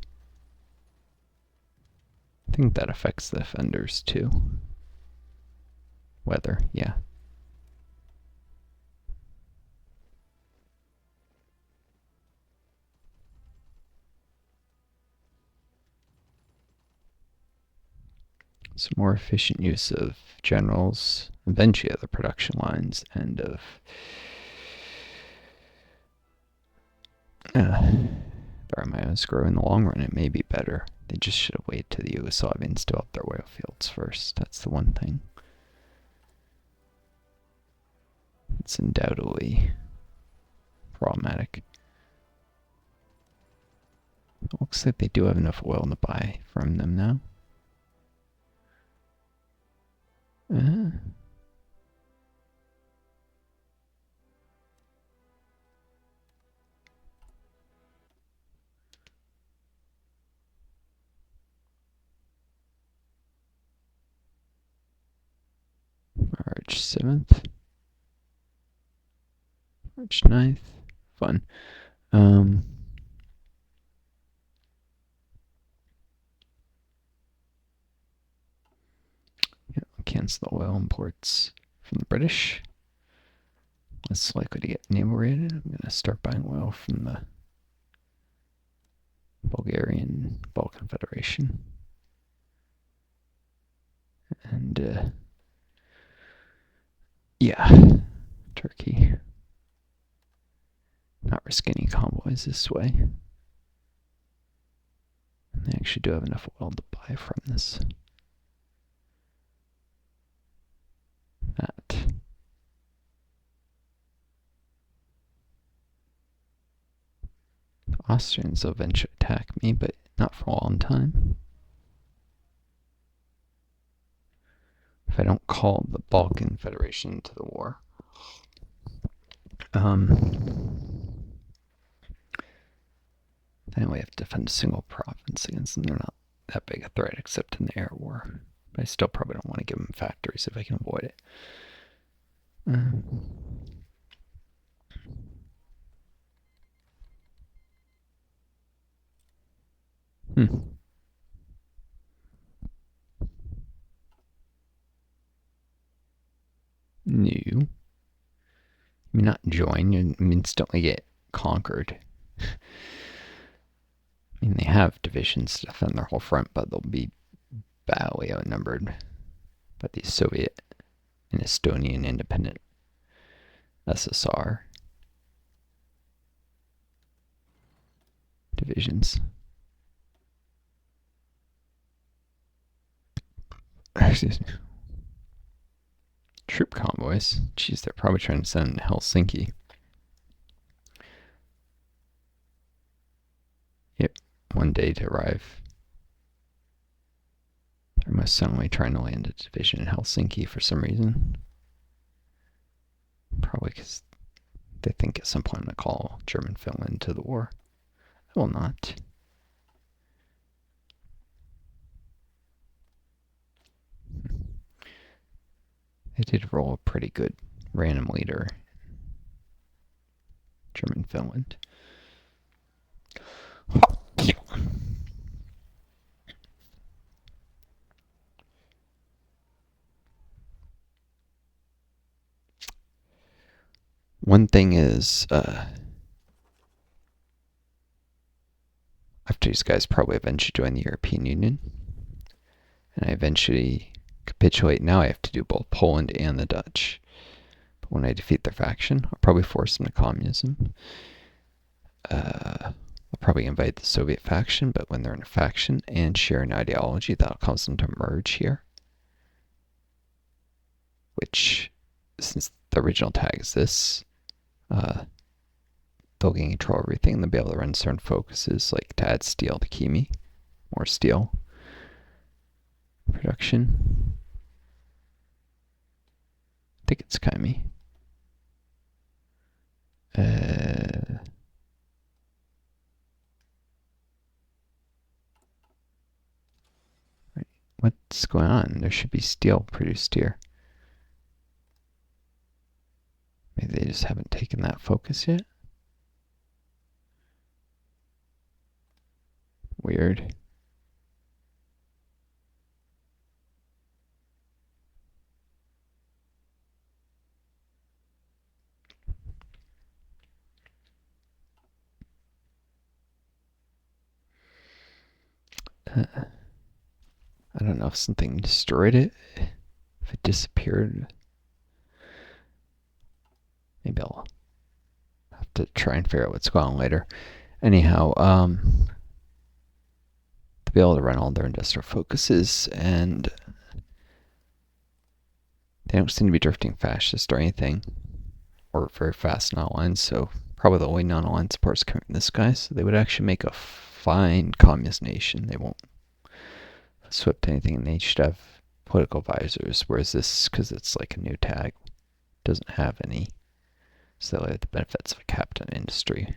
I think that affects the defenders too. Weather, yeah. Some more efficient use of generals, eventually other production lines, and of Baramaya's grow in the long run. It may be better. They just should have waited till the Yugoslavians developed their oil fields first. That's the one thing. It's undoubtedly problematic. It looks like they do have enough oil to buy from them now. March 7th. March 9th. Fun. Yeah, cancel the oil imports from the British. Less likely to get navel-raided. I'm going to start buying oil from the Bulgarian Balkan Federation. And, yeah, Turkey. Not risk any convoys this way. I actually do have enough oil to buy from this. That. The Austrians will eventually attack me, but not for a long time. If I don't call the Balkan Federation to the war. Then we have to defend a single province against them. They're not that big a threat except in the air war. But I still probably don't want to give them factories if I can avoid it. New. You mean not join, you instantly get conquered. I mean, they have divisions to defend their whole front, but they'll be badly outnumbered by the Soviet and Estonian independent SSR divisions. Excuse me. Troop convoys. Jeez, they're probably trying to send to Helsinki. Yep, 1 day to arrive. They're most certainly trying to land a division in Helsinki for some reason. Probably because they think at some point I'm going to call German Finland to the war. I will not. They did roll a pretty good random leader. German Finland. One thing is, after these guys probably eventually join the European Union, and I eventually capitulate, now I have to do both Poland and the Dutch. But when I defeat their faction, I'll probably force them to communism. I'll probably invite the Soviet faction, but when they're in a faction and share an ideology, that'll cause them to merge here. Which, since the original tag is this, they'll gain control of everything and they'll be able to run certain focuses, like to add steel to Kimi. More steel production. I think it's Kimi. What's going on? There should be steel produced here. Maybe they just haven't taken that focus yet. Weird. I don't know if something destroyed it. If it disappeared. Maybe I'll have to try and figure out what's going on later. Anyhow, to be able to run all their industrial focuses, and they don't seem to be drifting fascist or anything, or very fast non-aligned, so probably the only non-aligned support's coming from this guy, so they would actually make a fine communist nation. They won't swip to anything, and they should have political advisors, whereas this, because it's like a new tag, doesn't have any, so they'll have the benefits of a captain industry.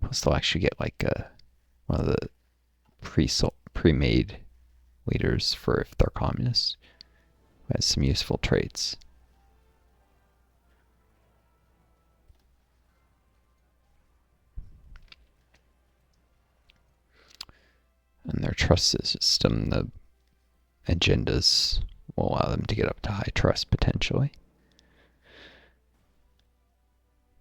Plus they'll actually get like one of the pre-made leaders for if they're communists, has some useful traits. And their trust system, the agendas will allow them to get up to high trust potentially,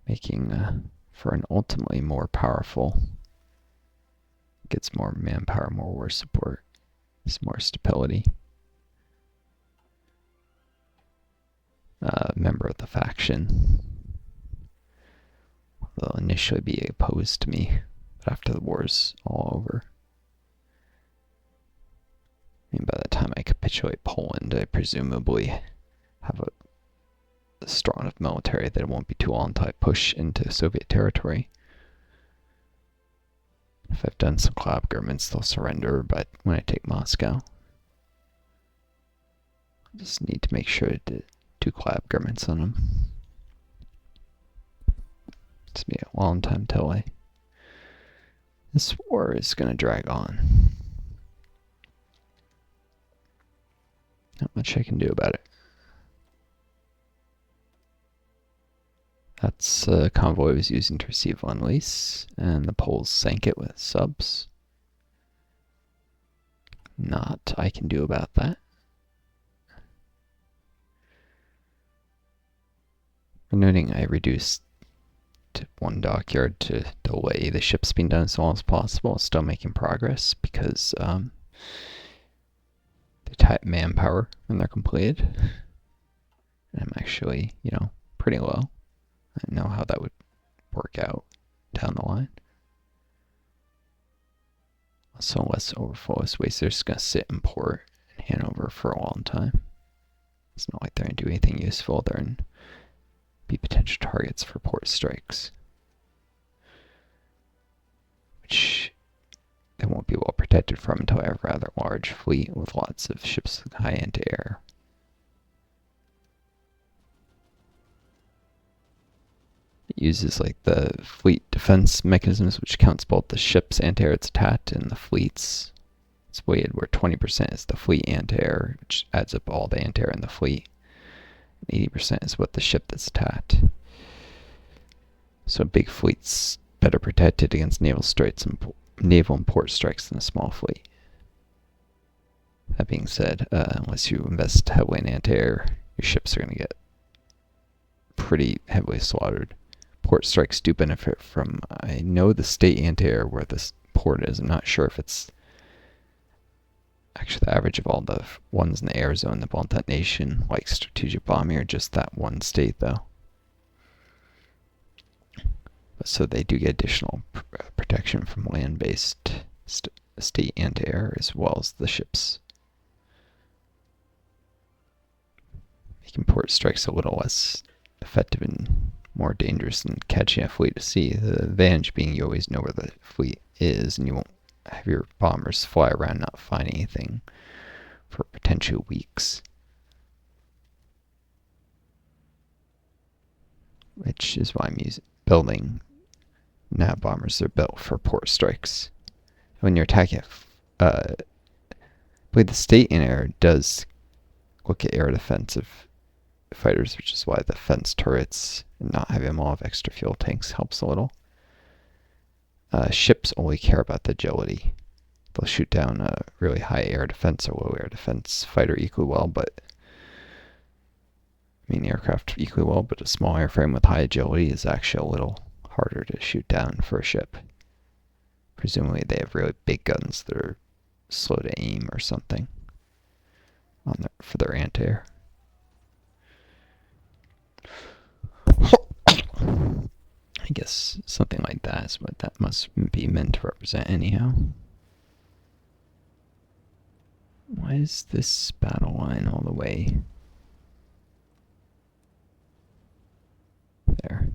making for an ultimately more powerful, gets more manpower, more war support, some more stability. Member of the faction. They'll initially be opposed to me, but after the war's all over, I mean, by the time I capitulate Poland, I presumably have a strong enough military that it won't be too long until I push into Soviet territory. If I've done some collab governments, they'll surrender, but when I take Moscow, I just need to make sure to do collab governments on them. It's going to be a long time till this war is going to drag on. Not much I can do about it. That's a convoy I was using to receive on lease, and the Poles sank it with subs. Not I can do about that. For noting, I reduced to one dockyard to delay the ships being done as long as possible. Still making progress because they type manpower when they're completed. And I'm actually, pretty low. I know how that would work out down the line. Also, less overflow, less waste. They're just going to sit in port in Hanover for a long time. It's not like they're going to do anything useful. They're going to be potential targets for port strikes, which they won't be well protected from until I have a rather large fleet with lots of ships with high anti-air. It uses like the fleet defense mechanisms, which counts both the ship's anti-air it's attacked and the fleet's. It's weighted where 20% is the fleet anti-air, which adds up all the anti-air in the fleet. 80% is what the ship that's attacked. So a big fleet's better protected against naval and port strikes than a small fleet. That being said, unless you invest heavily in anti-air, your ships are going to get pretty heavily slaughtered. Port strikes do benefit from, I know the state anti-air where this port is. I'm not sure if it's actually the average of all the ones in the air zone that won't that nation, like strategic bombing, or just that one state though. So they do get additional protection from land-based state anti-air as well as the ships. Making port strikes a little less effective and more dangerous than catching a fleet to sea. The advantage being you always know where the fleet is and you won't have your bombers fly around not find anything for potential weeks. Which is why I'm building nav bombers. They're built for port strikes. When you're attacking but the state in air does look at air defensive fighters, which is why the fence turrets and not having them all have extra fuel tanks helps a little. Ships only care about the agility. They'll shoot down a really high air defense or low air defense fighter equally well, but aircraft equally well, but a small airframe with high agility is actually a little harder to shoot down for a ship. Presumably they have really big guns that are slow to aim or something for their anti-air. I guess something like that is what that must be meant to represent anyhow. Why is this battle line all the way there?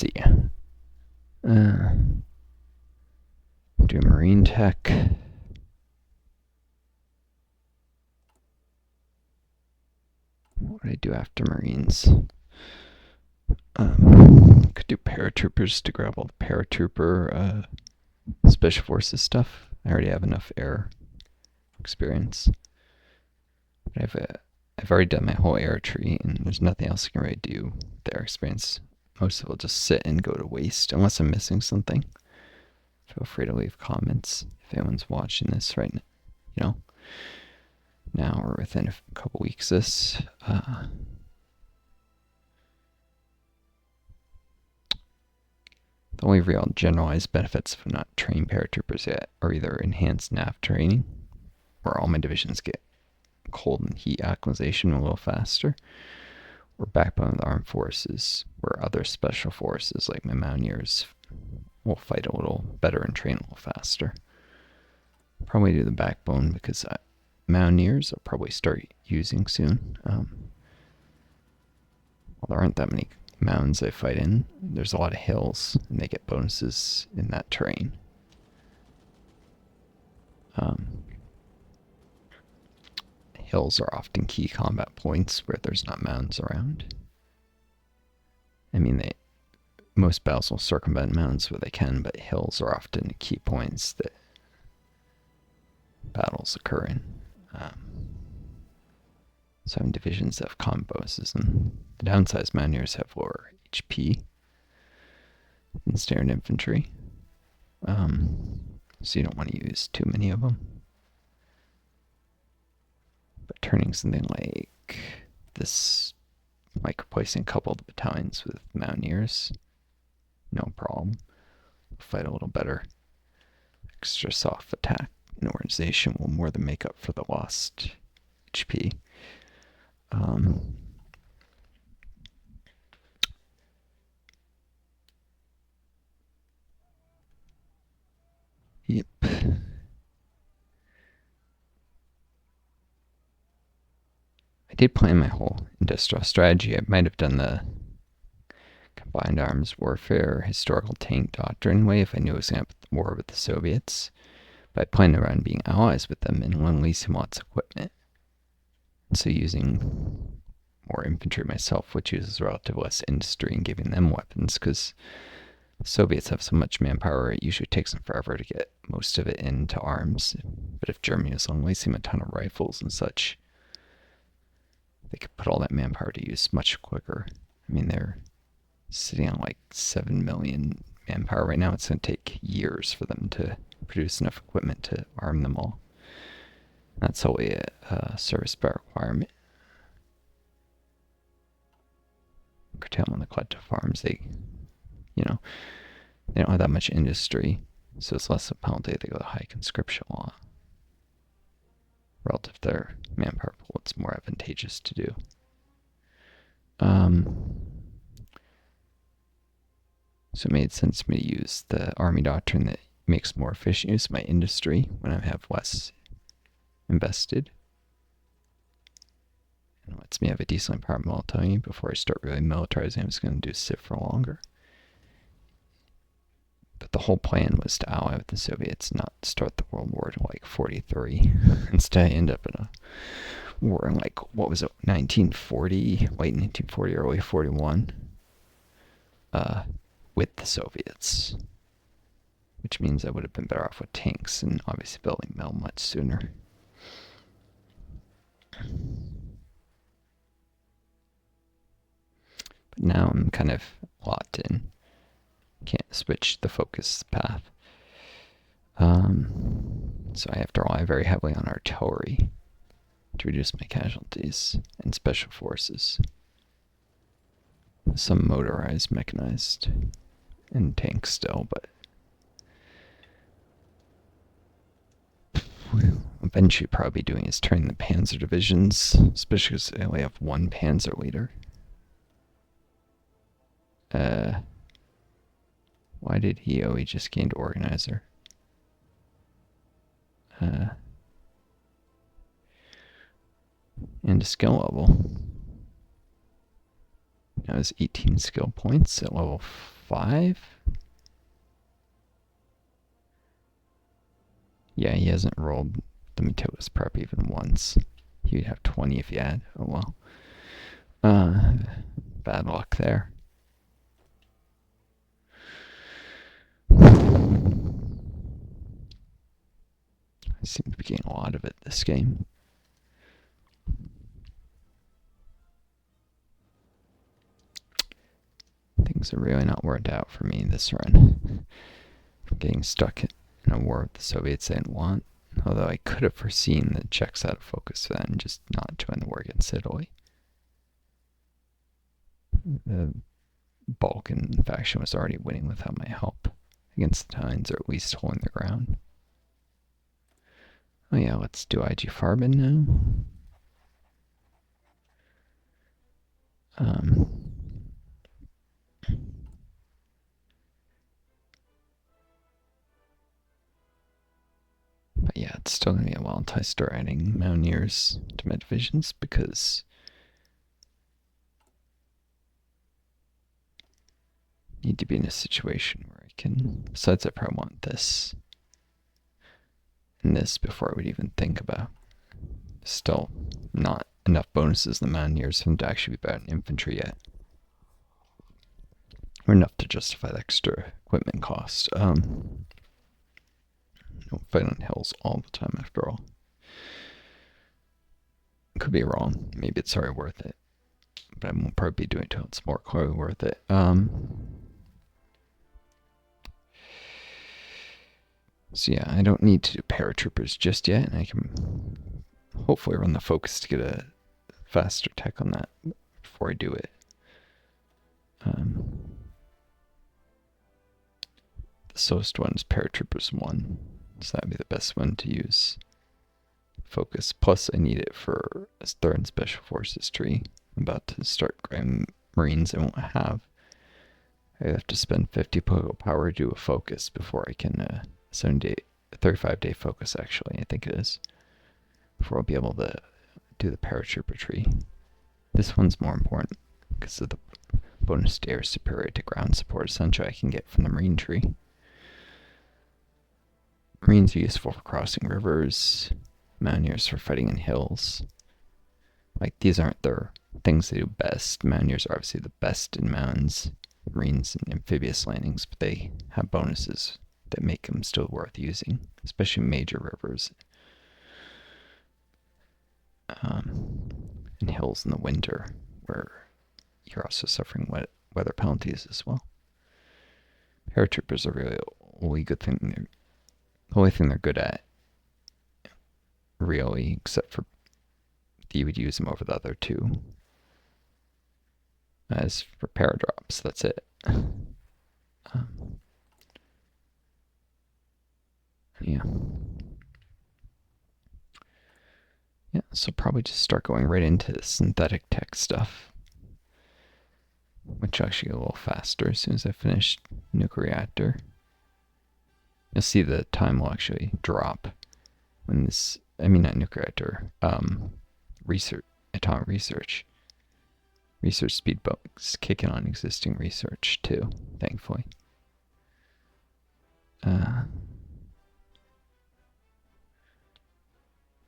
see. Do marine tech. What would I do after Marines? Could do paratroopers to grab all the paratrooper special forces stuff. I already have enough air experience. But I've already done my whole air tree, and there's nothing else I can really do with air experience. Most of it will just sit and go to waste, unless I'm missing something. Feel free to leave comments if anyone's watching this right now, now or within a couple weeks. The only real generalized benefits of not training paratroopers yet are either enhanced nav training, where all my divisions get cold and heat acclimatization a little faster, or backbone of the armed forces, where other special forces like my Mountaineers will fight a little better and train a little faster. Probably do the backbone because Mountaineers I'll probably start using soon. Well, there aren't that many mountains I fight in. There's a lot of hills, and they get bonuses in that terrain. Hills are often key combat points where there's not mountains around. I mean, most battles will circumvent mountains where they can, but hills are often key points that battles occur in. So having divisions that have combat bonuses, and the downside is Mountaineers have lower HP than standard infantry. So you don't want to use too many of them. But turning something like this, like replacing a couple of the battalions with Mountaineers, no problem. Fight a little better. Extra soft attack and organization will more than make up for the lost HP. Yep. I did plan my whole industrial strategy. I might have done the combined arms warfare historical tank doctrine way if I knew I was going to have war with the Soviets. But I planned around being allies with them and leasing lots of equipment. So using more infantry myself, which uses relatively less industry, and giving them weapons, because the Soviets have so much manpower, it usually takes them forever to get most of it into arms. But if Germany was leasing a ton of rifles and such, they could put all that manpower to use much quicker. I mean, they're sitting on like 7 million manpower right now. It's going to take years for them to produce enough equipment to arm them all. That's only a service by requirement. Curtailment on the collective farms, they don't have that much industry, so it's less of a penalty. They go the high conscription law. Relative to their manpower pool, it's more advantageous to do. So it made sense to me to use the army doctrine that makes more efficient use of my industry when I have less invested. And lets me have a decently powered military before I start really militarizing. I was going to do sit for longer. But the whole plan was to ally with the Soviets, not start the World War in like 43. Instead, I end up in a war in like, what was it, 1940, late 1940, early 41, with the Soviets. Which means I would have been better off with tanks and obviously building metal much sooner. But now I'm kind of locked in. Can't switch the focus path. So I have to rely very heavily on artillery to reduce my casualties, and special forces. Some motorized, mechanized, and tanks still, but eventually probably doing is turning the panzer divisions, especially because I only have one panzer leader. Why did he? Oh, he just gained organizer. And a skill level. now has 18 skill points at level 5. Yeah, he hasn't rolled the Metoa's prep even once. He'd have 20 if he had. Oh well. Bad luck there. I seem to be getting a lot of it this game. Things are really not worked out for me this run. I'm getting stuck in a war with the Soviets I didn't want. Although I could have foreseen the Czechs out of focus for that and just not join the war against Italy. The Balkan faction was already winning without my help against the Italians, or at least holding their ground. Oh yeah, let's do IG Farben now. But yeah, it's still going to be a while until I start adding Mountaineers to my divisions, because I need to be in a situation where I can, besides I probably want this and this before I would even think about. Still not enough bonuses in the Mountaineers for them to actually be better in infantry yet. Or enough to justify the extra equipment cost. Don't fight on hills all the time after all. Could be wrong. Maybe it's already worth it. But I won't probably be doing it until it's more clearly worth it. So yeah, I don't need to do paratroopers just yet, and I can hopefully run the focus to get a faster tech on that before I do it. The slowest one is paratroopers 1, so that would be the best one to use. Focus, plus I need it for a 3rd Special Forces tree. I'm about to start grabbing Marines I won't have. I have to spend 50 political power to do a focus before I can, 35-day focus actually, I think it is, before I'll be able to do the paratrooper tree. This one's more important because of the bonus to air superior to ground support essentially I can get from the Marine tree. Marines are useful for crossing rivers, Mountaineers for fighting in hills. Like, these aren't their things they do best. Mountaineers are obviously the best in mountains, Marines in amphibious landings, but they have bonuses that make them still worth using, especially major rivers and hills in the winter, where you're also suffering weather penalties as well. Paratroopers are really the only good thing the only thing they're good at, really, except for you would use them over the other two. As for paradrops, that's it. Yeah. Yeah, so probably just start going right into the synthetic tech stuff, which will actually go a little faster as soon as I finish nuclear reactor. You'll see the time will actually drop when this, I mean not nuclear reactor, atomic research speed bumps kicking on existing research too, thankfully.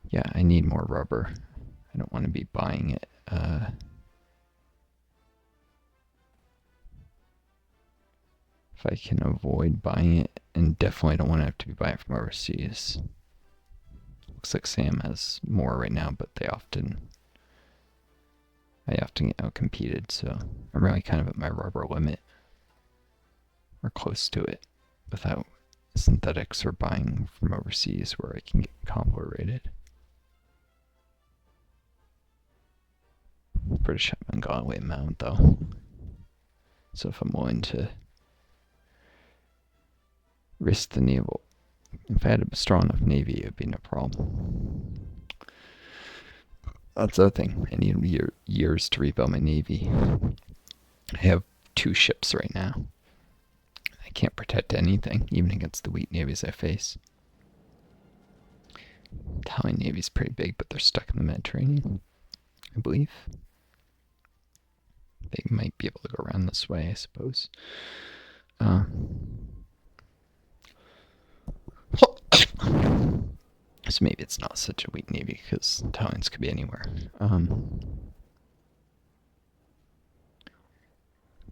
Yeah, I need more rubber. I don't want to be buying it. If I can avoid buying it, and definitely don't want to have to be buying it from overseas. Looks like Sam has more right now, but I often get outcompeted, so I'm really kind of at my rubber limit, or close to it, without synthetics or buying from overseas where I can get combo rated. British haven't gone away mount though, so if I'm willing to risk the naval, if I had a strong enough navy, it would be no problem. That's the other thing. I need years to rebuild my navy. I have 2 ships right now. I can't protect anything, even against the weak navies I face. Italian navy's pretty big, but they're stuck in the Mediterranean, I believe. they might be able to go around this way, I suppose. So maybe it's not such a weak navy because Italians could be anywhere.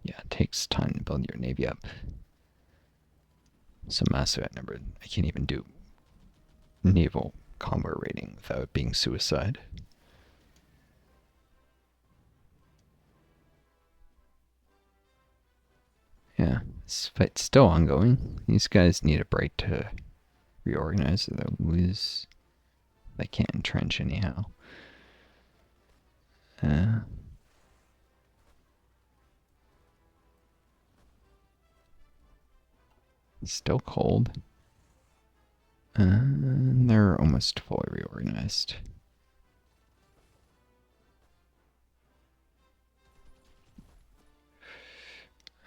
Yeah, it takes time to build your navy up. So massive outnumbered. I can't even do naval convoy raiding without it being suicide. Yeah, this fight's still ongoing. These guys need a break to reorganize or they'll lose. They can't entrench anyhow. It's still cold. And they're almost fully reorganized.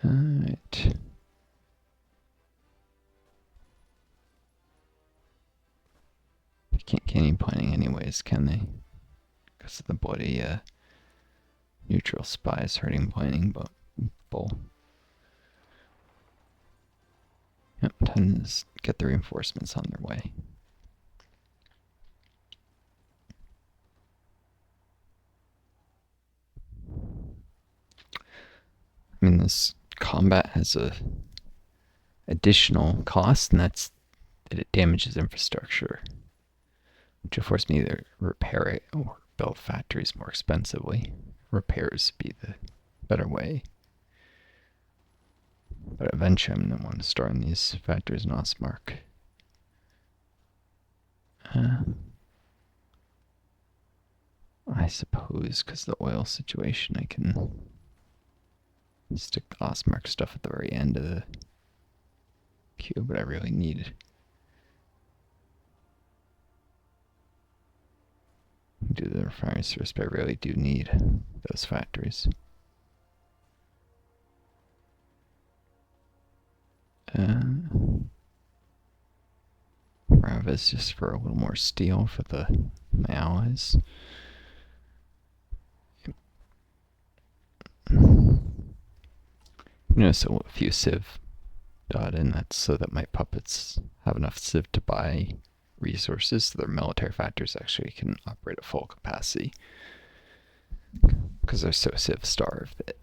Alright. They can't get any planning anyways, can they? Because of the bloody neutral spies hurting planning, but bull. Yep, time to get the reinforcements on their way. I mean, this combat has a additional cost, and that's that it damages infrastructure, which will force me to either repair it or build factories more expensively. Repairs would be the better way. But eventually I'm going to want to start in these factories in Ostmark. I suppose because of the oil situation I can stick the Ostmark stuff at the very end of the queue, but I really need do the refineries first, but I really do need those factories. Ravis just for a little more steel for my allies. Notice a few civ dot in, that's so that my puppets have enough civ to buy resources so their military factors actually can operate at full capacity. Because they're so civ starved that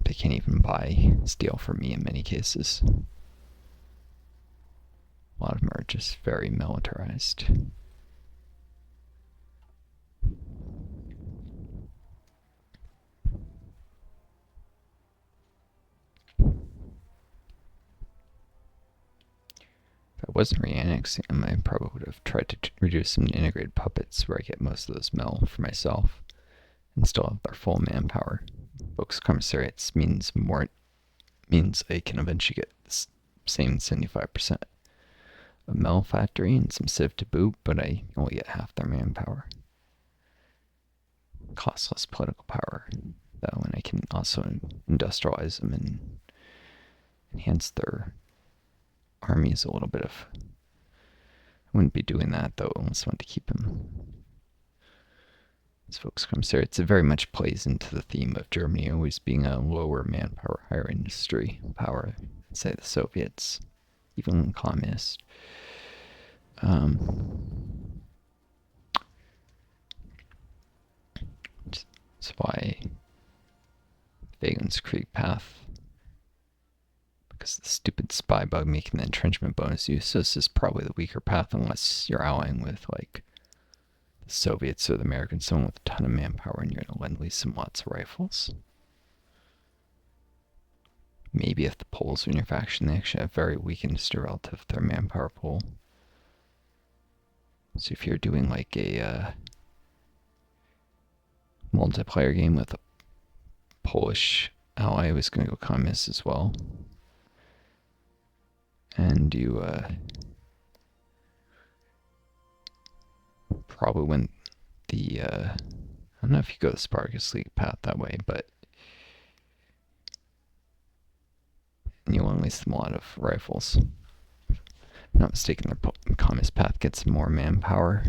they can't even buy steel from me in many cases. A lot of them are just very militarized. If I wasn't re-annexing them, I probably would have tried to reduce them to integrated puppets where I get most of those mel for myself and still have their full manpower. Focus commissariats means I can eventually get the same 75% of mel factory and some civ to boot, but I only get half their manpower. Costs less political power, though, and I can also industrialize them and enhance their armies a little bit. I wouldn't be doing that, though, unless I want to keep them. As folks commissariats, it very much plays into the theme of Germany always being a lower manpower, higher industry power, say the Soviets, even communist. That's why Vagon's Creek path, because the stupid spy bug making the entrenchment bonus useless, is probably the weaker path unless you're allying with like the Soviets or the Americans, someone with a ton of manpower, and you're going to lend-lease some lots of rifles. Maybe if the Poles are in your faction, they actually have very weak industry relative to their manpower pool. So if you're doing like a multiplayer game with a Polish ally who's going to go communist as well, and you probably win the I don't know if you go the Spartacus League path that way, but you'll enlist them a lot of rifles. If I'm not mistaken, their communist path gets more manpower.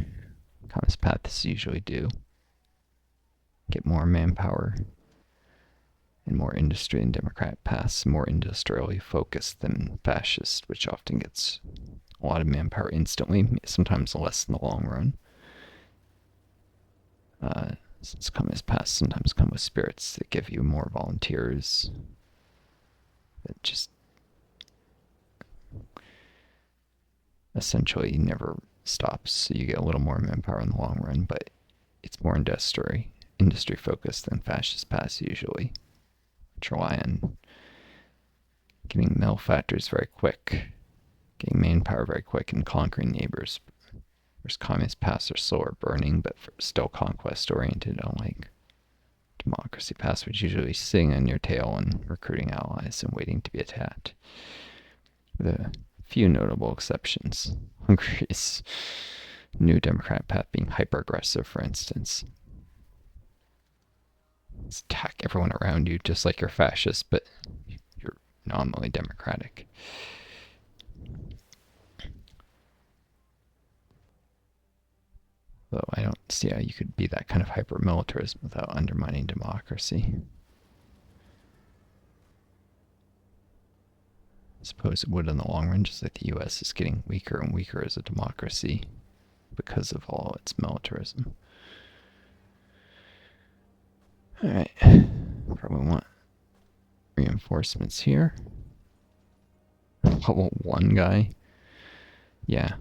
Communist paths usually do get more manpower and more industry and Democrat paths, more industrially focused than fascist, which often gets a lot of manpower instantly, sometimes less in the long run. Since communist paths sometimes come with spirits that give you more volunteers, that just essentially never stops, so you get a little more manpower in the long run, but it's more industry focused than fascist paths usually, which rely on getting mill factories very quick, getting manpower very quick, and conquering neighbors. Whereas communist paths are slower burning, but still conquest oriented, unlike democracy paths, which usually sitting on your tail and recruiting allies and waiting to be attacked. With a few notable exceptions. Hungary's new Democrat path being hyper-aggressive, for instance. It's attack everyone around you just like you're fascist, but you're nominally democratic. Though I don't see how you could be that kind of hyper-militarism without undermining democracy. I suppose it would in the long run, just like the US is getting weaker and weaker as a democracy because of all its militarism. Alright, probably want reinforcements here. Level 1 guy. Yeah.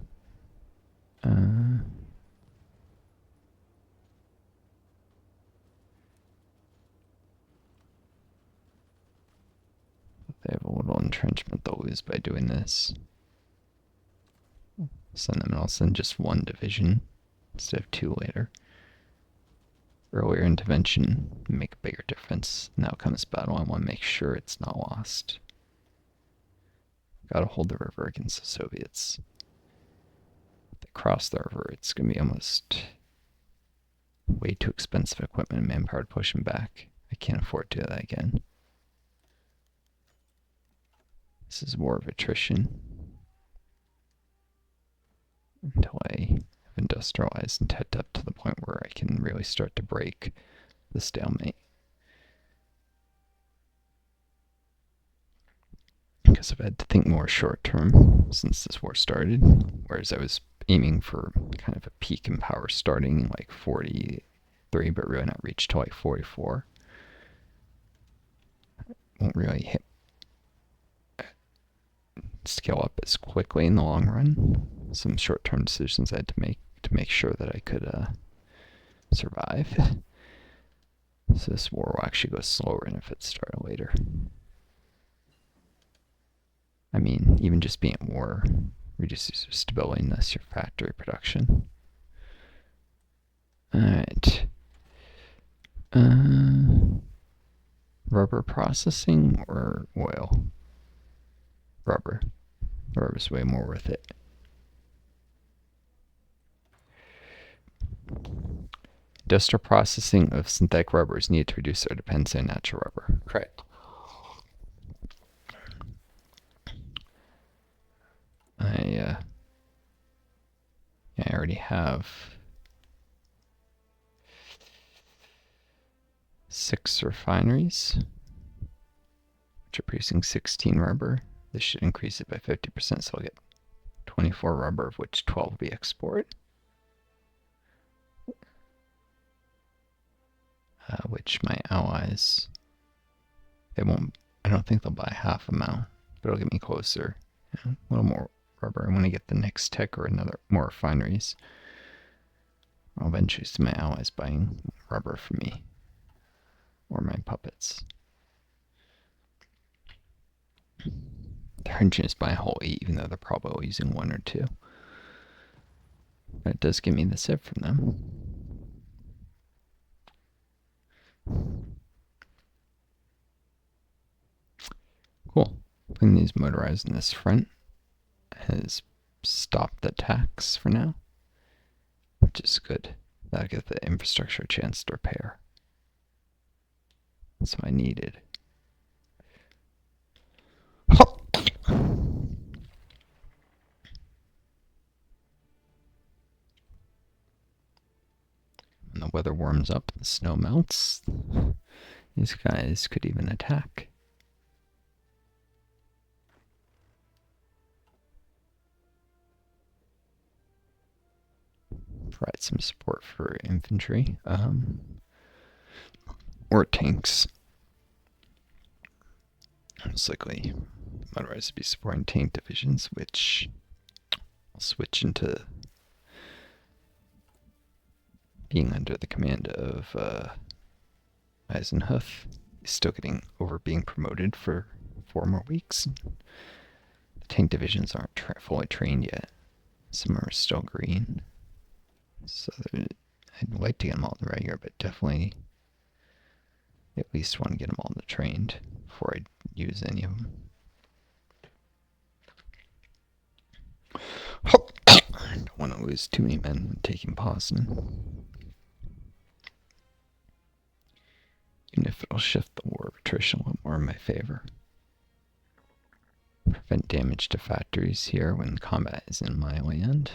They have a little entrenchment they'll lose by doing this. Send them, and I'll send just one division instead of 2 later. Earlier intervention make a bigger difference in the outcomes battle. I want to make sure it's not lost. Gotta hold the river against the Soviets. If they cross the river, it's gonna be almost way too expensive equipment and manpower to push them back. I can't afford to do that again. This is war of attrition. Until I have industrialized and typed up to the point where I can really start to break the stalemate. Because I've had to think more short term since this war started, whereas I was aiming for kind of a peak in power starting in like 43, but really not reach till like 44. Won't really hit scale up as quickly in the long run. Some short-term decisions I had to make sure that I could survive. So this war will actually go slower than if it started later. I mean, even just being at war reduces your stability and thus your factory production. Alright. Rubber processing or oil? Rubber. Rubber's way more worth it. Industrial processing of synthetic rubber is needed to reduce our dependence on natural rubber. Correct. I already have 6 refineries, which are producing 16 rubber. This should increase it by 50%, so I'll get 24 rubber, of which 12 will be export. Which my allies, I don't think they'll buy half amount, but it'll get me closer. A little more rubber. I want to get the next tech or more refineries. I'll eventually see my allies buying rubber for me or my puppets. They're just buying a whole 8, even though they're probably using 1 or 2. But it does give me the SIV from them. Cool. Putting these motorized in this front has stopped the attacks for now, which is good. That'll give the infrastructure a chance to repair. That's what I needed. When the weather warms up, the snow melts. These guys could even attack. Provide some support for infantry. Or tanks. Most likely, otherwise be supporting tank divisions, which I'll switch into being under the command of Eisenhuth. He's still getting over being promoted for 4 more weeks. The tank divisions aren't fully trained yet. Some are still green. So I'd like to get them all in the regular, but definitely at least want to get them all in the trained before I use any of them. I don't want to lose too many men when taking Poznan. Even if it'll shift the war of attrition a little more in my favor. Prevent damage to factories here when combat is in my land.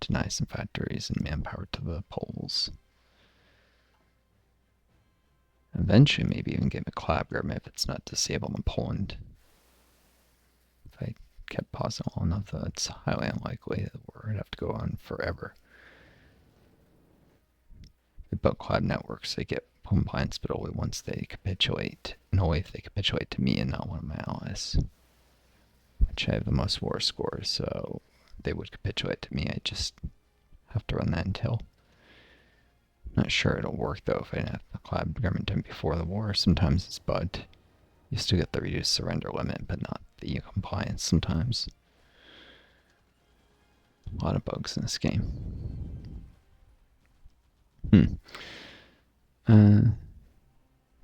Deny some factories and manpower to the Poles. Eventually, maybe even get McClabram if it's not disabled in Poland. If I kept pausing long enough, though, it's highly unlikely the war would have to go on forever. They built cloud networks, they get compliance, but only once they capitulate. And only if they capitulate to me and not one of my allies. Which I have the most war scores, so they would capitulate to me. I just have to run that until. Not sure it'll work though if I didn't have the cloud government done before the war. Sometimes it's bugged. You still get the reduced surrender limit, but not the compliance sometimes. A lot of bugs in this game.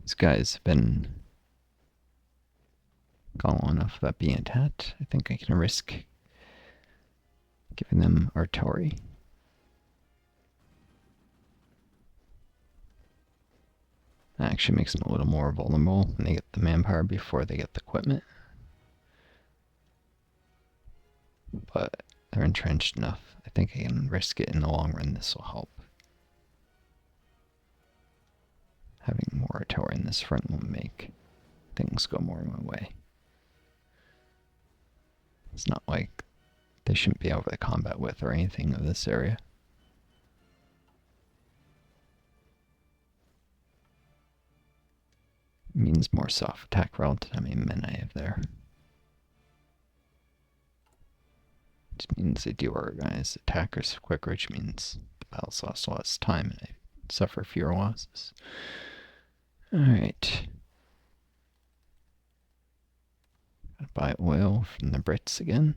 These guys have been gone long enough without being attacked. I think I can risk giving them artillery. That actually makes them a little more vulnerable when they get the manpower before they get the equipment. But they're entrenched enough. I think I can risk it in the long run. This will help. Having more artillery in this front will make things go more my way. It's not like they shouldn't be able to combat with or anything of this area. It means more soft attack relative to how many men I have there. It just means they deorganize attackers quicker, which means the battle's lost less time and I suffer fewer losses. Alright. Gotta buy oil from the Brits again.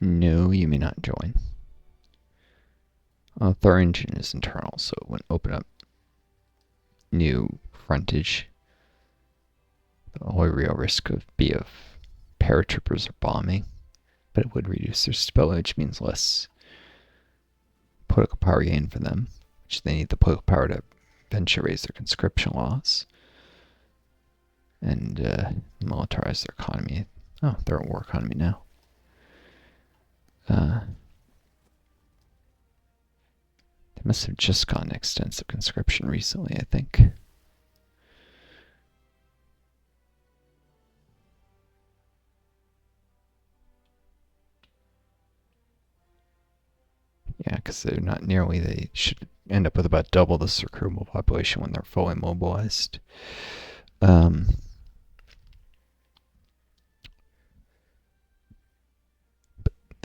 No, you may not join. Thor engine is internal, so it wouldn't open up new frontage. The only real risk would be of paratroopers or bombing, but it would reduce their spillage, means less political power gain for them, which they need the political power to eventually raise their conscription laws and militarize their economy. Oh, they're a war economy now. They must have just gotten extensive conscription recently, I think. Yeah, because they're not nearly, they should end up with about double the recruitable population when they're fully mobilized.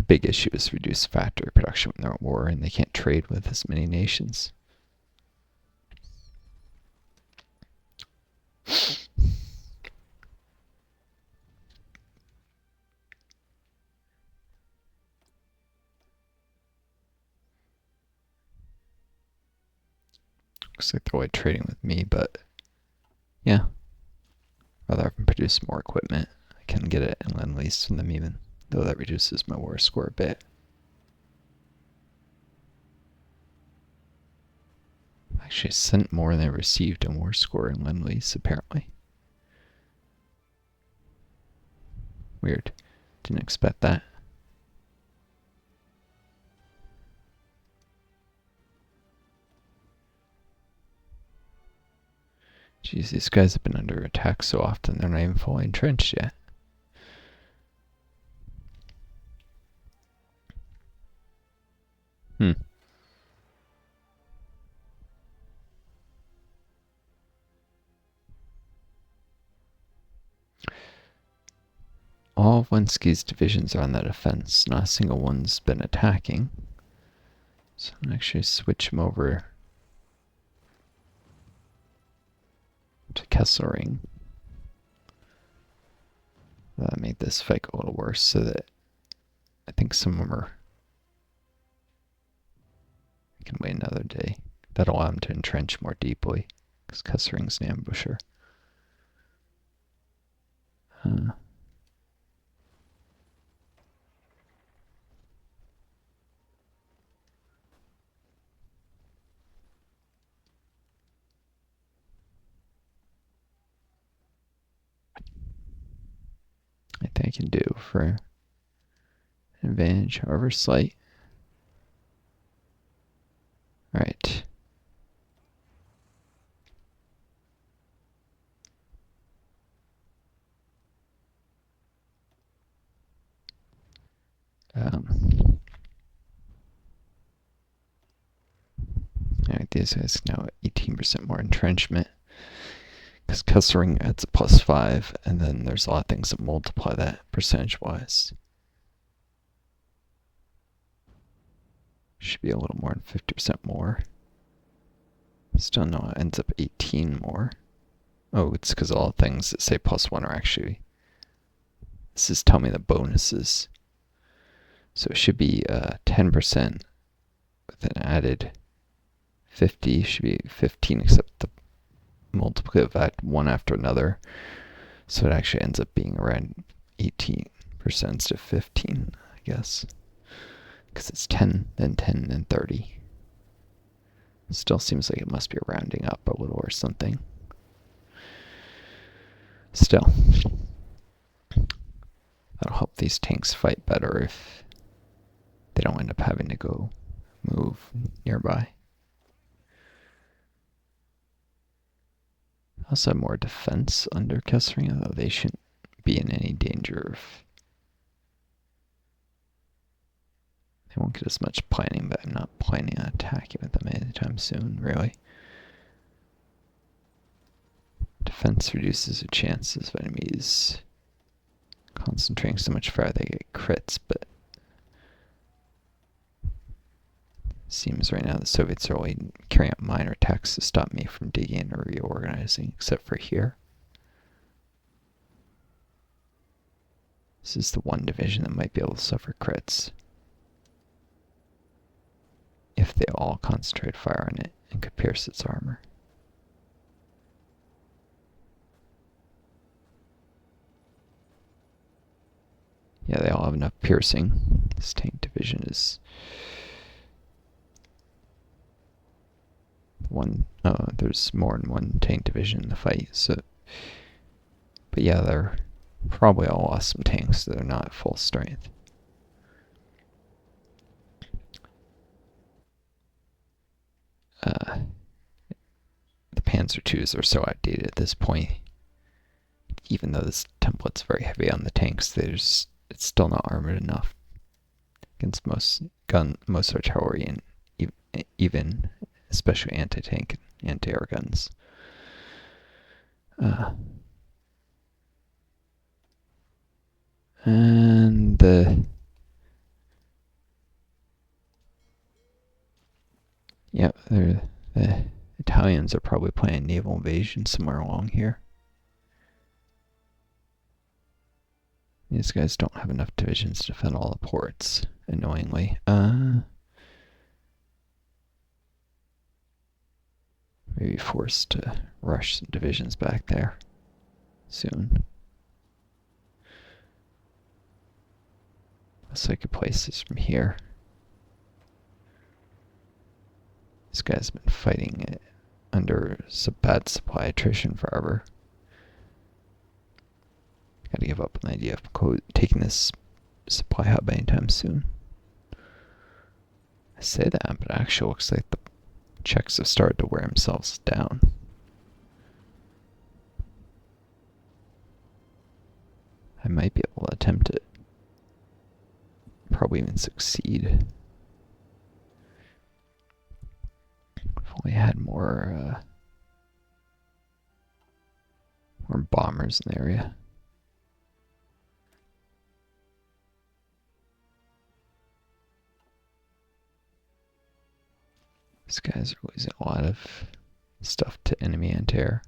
Big issue is reduced factory production when they're at war and they can't trade with as many nations. Looks like they're always trading with me, but yeah. Rather have them produce more equipment. I can get it and lend lease from them even, though that reduces my war score a bit. Actually sent more than I received in war score and lend lease, apparently. Weird. Didn't expect that. Jeez, these guys have been under attack so often they're not even fully entrenched yet. All of Linsky's divisions are on the defense. Not a single one's been attacking. So I'm going to actually switch them over to Kesselring. That made this fight a little worse, so that I think some of them are... I can wait another day. That'll allow them to entrench more deeply, because Kessering's an ambusher. I think I can do for an advantage, however slight. Alright. Alright, these guys now at 18% more entrenchment. Because Kesselring adds a +5, and then there's a lot of things that multiply that percentage-wise. Should be a little more than 50% more. Still no, it ends up 18 more. Oh, it's because all the things that say +1 are actually... This is telling me the bonuses. So it should be 10% with an added 50. Should be 15, except the multiplicative that one after another. So it actually ends up being around 18% instead of 15, I guess. Because it's 10, then 10, then 30. Still seems like it must be rounding up a little or something. Still, that'll help these tanks fight better if they don't end up having to go move nearby. Also have more defense under Kesselring, although they shouldn't be in any danger of... They won't get as much planning, but I'm not planning on attacking with them anytime soon, really. Defense reduces the chances of enemies concentrating so much fire they get crits, but seems right now the Soviets are only carrying out minor attacks to stop me from digging or reorganizing, except for here. This is the one division that might be able to suffer crits if they all concentrate fire on it and could pierce its armor. Yeah, they all have enough piercing. This tank division is one. Oh, there's more than one tank division in the fight. So, but yeah, they're probably all awesome tanks. So they're not at full strength. The Panzer IIs are so outdated at this point. Even though this template's very heavy on the tanks, it's still not armored enough against most artillery and even especially anti-tank and anti-air guns. And the Italians are probably planning naval invasion somewhere along here. These guys don't have enough divisions to defend all the ports, annoyingly. Maybe forced to rush some divisions back there soon. So I could place this from here. This guy's been fighting it under some bad supply attrition forever. Gotta give up on the idea of taking this supply hub anytime soon. I say that, but it actually looks like the Czechs have started to wear themselves down. I might be able to attempt it. Probably even succeed. If only I had more bombers in the area. These guys are losing a lot of stuff to enemy anti-air.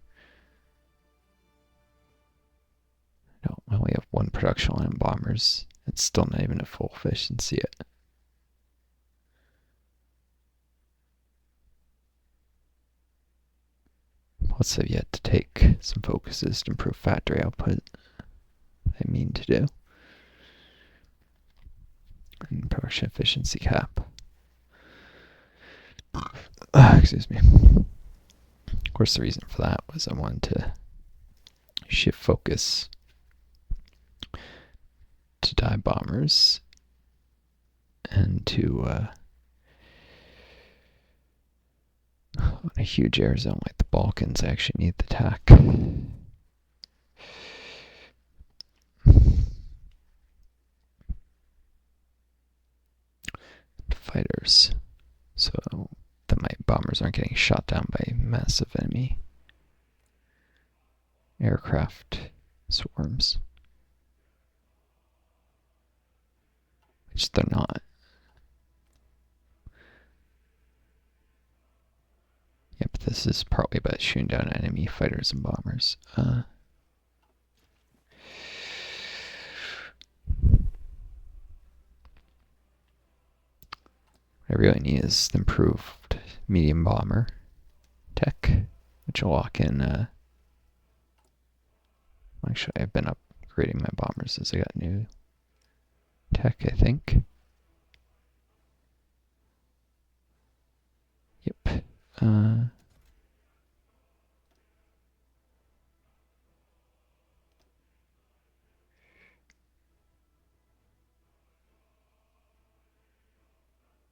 I only have one production line of bombers. It's still not even at full efficiency yet. Plus, I've yet to take some focuses to improve factory output. I mean to do. And production efficiency cap. Excuse me. Of course, the reason for that was I wanted to shift focus to dive bombers and to on a huge air zone like the Balkans, I actually need the attack. Fighters, so that my bombers aren't getting shot down by massive enemy aircraft swarms, which they're not. Yep, this is partly about shooting down enemy fighters and bombers. What I really need is the improved medium bomber tech, which will lock in. Actually, I've been upgrading my bombers as I got new tech, I think. Yep.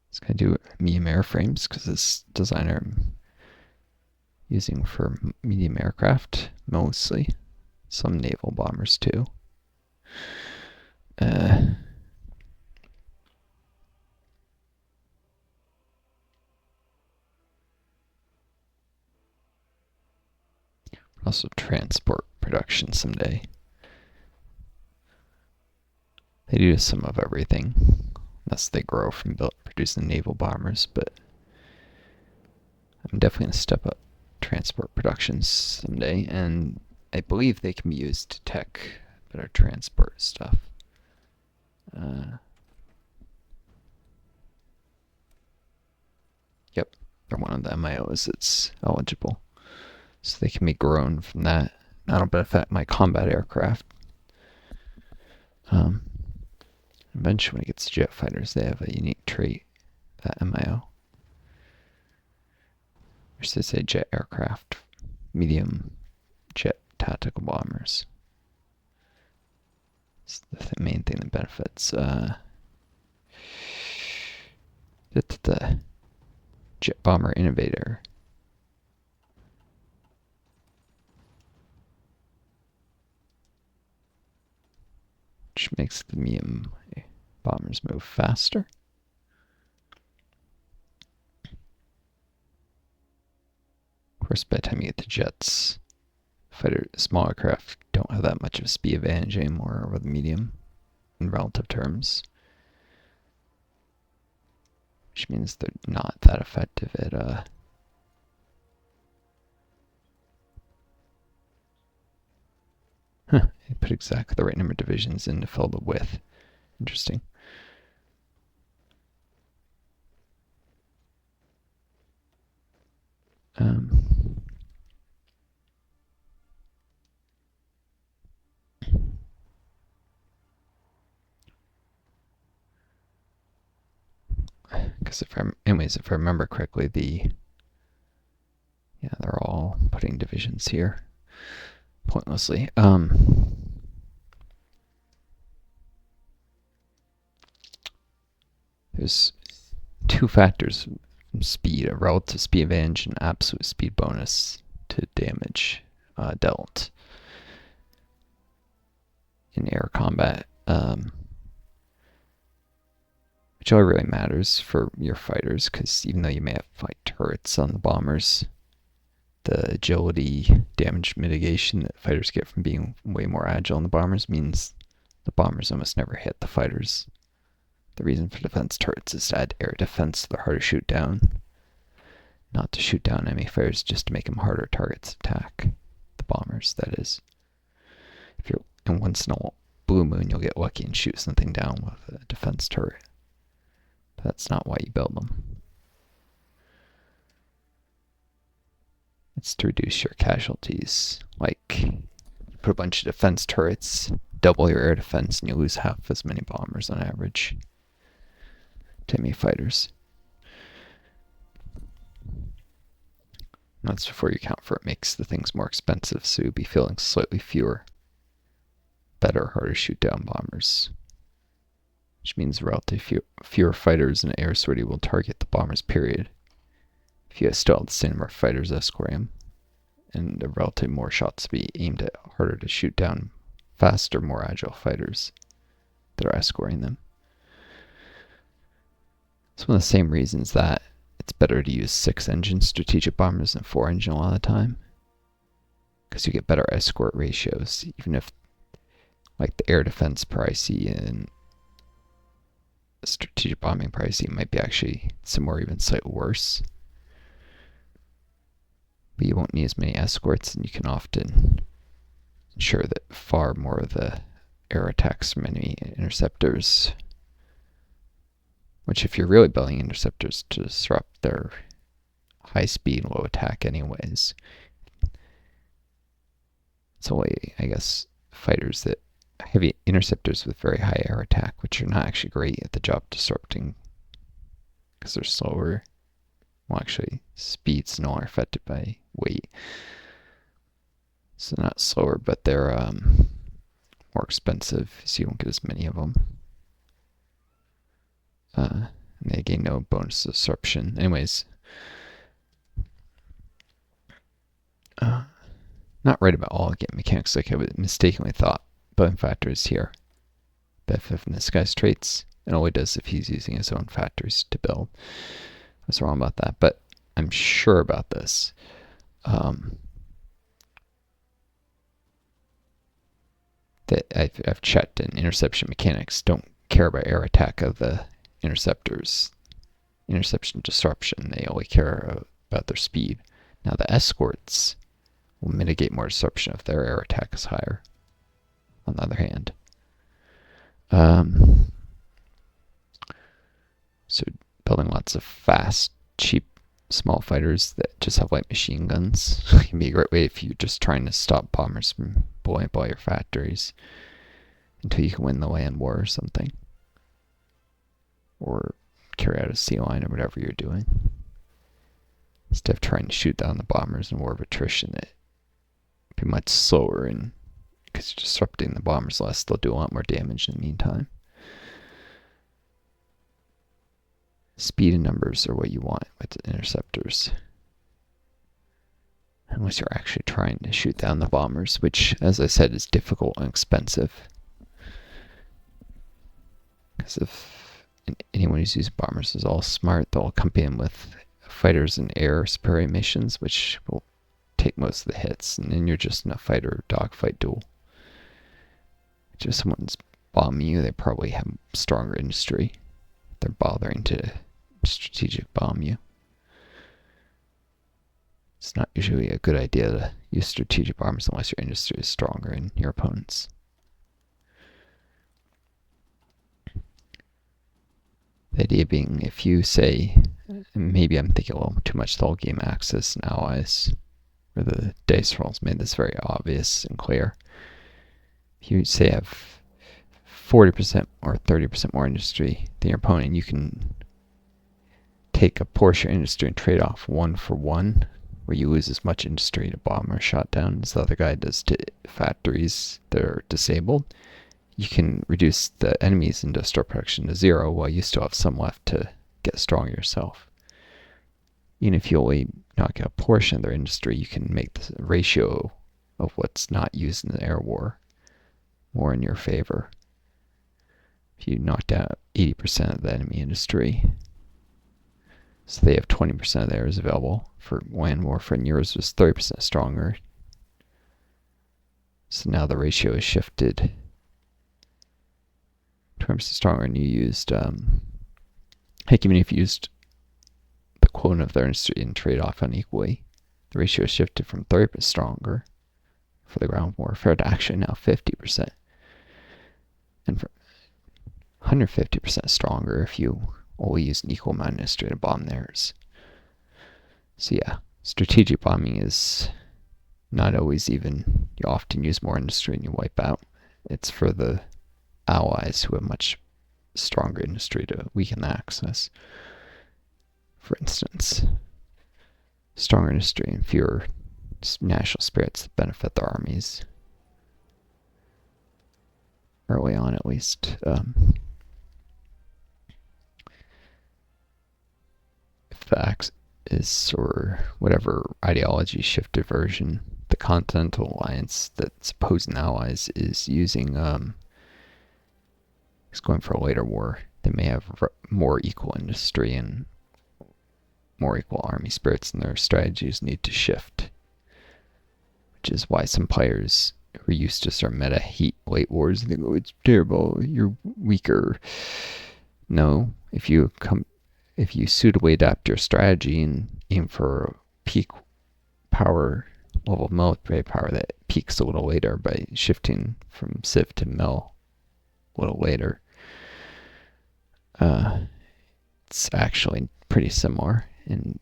It's going to do medium airframes because this designer I'm using for medium aircraft mostly. Some naval bombers too. Also transport production someday. They do some of everything, unless they grow from producing naval bombers, but I'm definitely going to step up transport production someday, and I believe they can be used to tech better transport stuff. Yep, they're one of the MIOs that's eligible. So they can be grown from that. That'll benefit my combat aircraft. Eventually when it gets to jet fighters, they have a unique trait, that MIO. Or should I say jet aircraft, medium jet tactical bombers. It's the main thing that benefits the jet bomber innovator. Which makes the medium bombers move faster. Of course, by the time you get to jets, smaller craft don't have that much of a speed advantage anymore over the medium in relative terms. Which means they're not that effective at they put exactly the right number of divisions in to fill the width. Interesting. Because if I remember correctly, they're all putting divisions here pointlessly. There's two factors: speed, a relative speed advantage, and absolute speed bonus to damage dealt in air combat, which only really matters for your fighters, because even though you may have fight turrets on the bombers, the agility damage mitigation that fighters get from being way more agile on the bombers means the bombers almost never hit the fighters. The reason for defense turrets is to add air defense so they're hard to shoot down, not to shoot down enemy fighters, just to make them harder targets to attack. The bombers, that is. If you're in once in a blue moon, you'll get lucky and shoot something down with a defense turret. But that's not why you build them. It's to reduce your casualties. Like, you put a bunch of defense turrets, double your air defense, and you lose half as many bombers on average to enemy fighters. That's before you account for it makes the things more expensive, so you'll be feeling slightly fewer, better, harder to shoot down bombers. Which means relatively fewer fighters in air sortie will target the bombers, period. If you still have the same number of fighters escorting them, and a relatively more shots to be aimed at harder to shoot down faster, more agile fighters that are escorting them. It's one of the same reasons that it's better to use 6-engine strategic bombers than 4-engine a lot of the time, because you get better escort ratios, even if, like, the air defense per IC and strategic bombing per IC might be actually similar, even slightly worse. But you won't need as many escorts, and you can often ensure that far more of the air attacks from enemy interceptors, which if you're really building interceptors to disrupt their high speed, low attack anyways, it's only, I guess, fighters that heavy interceptors with very high air attack, which are not actually great at the job disrupting because they're slower. Well, actually, speed's no longer affected by weight. So not slower, but they're more expensive, so you won't get as many of them. And they gain no bonus disruption. Anyways, not right about all game mechanics like I mistakenly thought. Building factors here. Benefit from this guy's traits. It only does if he's using his own factors to build. I was wrong about that, but I'm sure about this. That I've checked, and interception mechanics don't care about air attack of the interceptors. Interception disruption, they only care about their speed. Now the escorts will mitigate more disruption if their air attack is higher, on the other hand. So building lots of fast, cheap, small fighters that just have light machine guns can be a great way if you're just trying to stop bombers from blowing up all your factories until you can win the land war or something, or carry out a sea line or whatever you're doing, instead of trying to shoot down the bombers in war of attrition. That be much slower, and because you're disrupting the bombers less, they'll do a lot more damage in the meantime. Speed and numbers are what you want with the interceptors, unless you're actually trying to shoot down the bombers, which, as I said, is difficult and expensive. Because if anyone who's using bombers is all smart, they'll accompany them with fighters and air superior missions, which will take most of the hits, and then you're just in a fighter dogfight duel. If someone's bombing you, they probably have stronger industry. They're bothering to strategic bomb you. It's not usually a good idea to use strategic bombers unless your industry is stronger than your opponent's. The idea being, if you say, maybe I'm thinking a little too much the whole game Axis and allies, where the dice rolls made this very obvious and clear. If you say have 40% or 30% more industry than your opponent, you can take a portion of industry and trade off 1-for-1, where you lose as much industry to bomb or shot down as the other guy does to factories that are disabled, you can reduce the enemy's industrial production to 0 while you still have some left to get stronger yourself. Even if you only knock out a portion of their industry, you can make the ratio of what's not used in the air war more in your favor. If you knocked out 80% of the enemy industry, so they have 20% of theirs available for land warfare, and yours was 30% stronger. So now the ratio is shifted 20% stronger, and you used, heck, even if you used the quota of their industry and trade off unequally, the ratio is shifted from 30% stronger for the ground warfare to actually now 50%. And for 150% stronger if you only use an equal amount of industry to bomb theirs. So yeah, strategic bombing is not always even. You often use more industry and you wipe out. It's for the allies who have much stronger industry to weaken the Axis. For instance, stronger industry and fewer national spirits that benefit their armies. Early on, at least. If the Axis or whatever ideology shifted version, the Continental Alliance that's opposing allies is using, is going for a later war. They may have more equal industry and more equal army spirits, and their strategies need to shift. Which is why some players who are used to sort of meta hate late wars and they go, it's terrible, you're weaker. No, if you suitably adapt your strategy and aim for peak power level of military power that peaks a little later by shifting from civ to mil a little later, it's actually pretty similar. And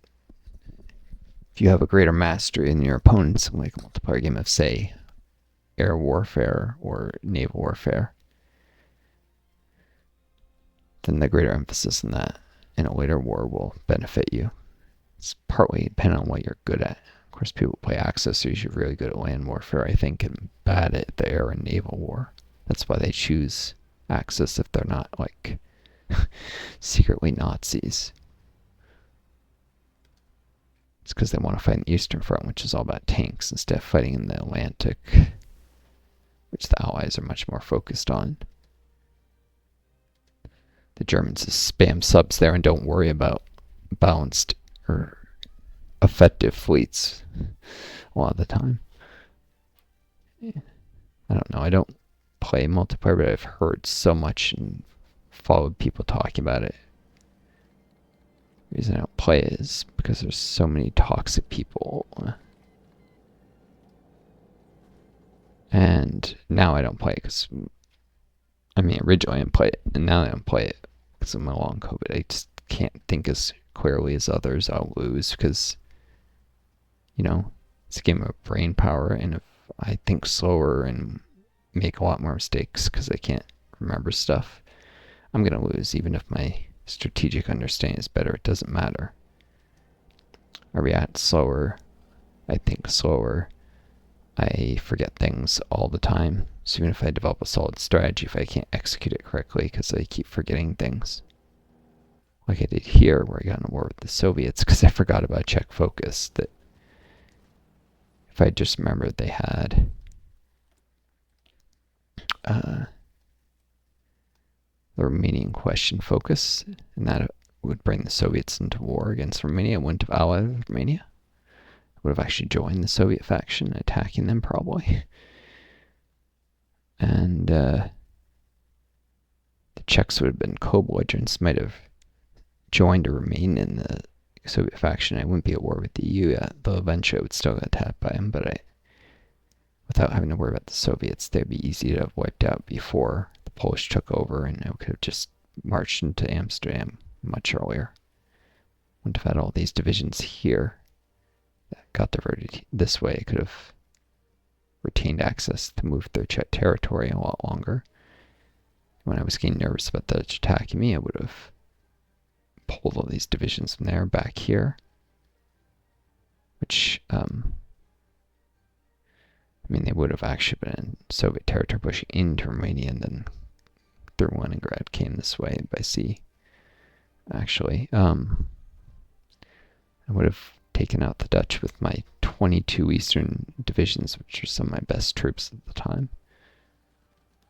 if you have a greater mastery in your opponents in like a multiplayer game of, say, air warfare or naval warfare, then the greater emphasis on that in a later war will benefit you. It's partly dependent on what you're good at. Of course, people who play Axis are usually really good at land warfare, I think, and bad at the air and naval war. That's why they choose Axis if they're not, like, secretly Nazis. It's because they want to fight in the Eastern Front, which is all about tanks, instead of fighting in the Atlantic, which the Allies are much more focused on. The Germans just spam subs there and don't worry about balanced or effective fleets a lot of the time. I don't know. I don't play multiplayer, but I've heard so much and followed people talking about it. The reason I don't play it is because there's so many toxic people. And now I don't play it because, originally I didn't play it, and now I don't play it because of my long COVID. I just can't think as clearly as others. I'll lose because, it's a game of brain power, and if I think slower and make a lot more mistakes because I can't remember stuff, I'm going to lose even if my strategic understanding is better. It doesn't matter. I react slower. I think slower. I forget things all the time. So even if I develop a solid strategy, if I can't execute it correctly because I keep forgetting things, like I did here where I got in a war with the Soviets because I forgot about Czech focus, that if I just remembered they had the Romanian question focus, and that would bring the Soviets into war against Romania. I wouldn't have allied with Romania. I would have actually joined the Soviet faction, attacking them probably. And the Czechs would have been co-belligerents, might have joined or remained in the Soviet faction. I wouldn't be at war with the EU yet, though eventually I would still get attacked by them, but without having to worry about the Soviets, they'd be easy to have wiped out before the Polish took over, and I could have just marched into Amsterdam much earlier. Wouldn't have had all these divisions here that got diverted this way. I could have retained access to move through Czech territory a lot longer. When I was getting nervous about the Dutch attacking me, I would have pulled pulled all these divisions from there back here, which, I mean, they would have actually been in Soviet territory pushing into Romania, and then through Leningrad came this way by sea. Actually, I would have taken out the Dutch with my 22 Eastern divisions, which are some of my best troops at the time.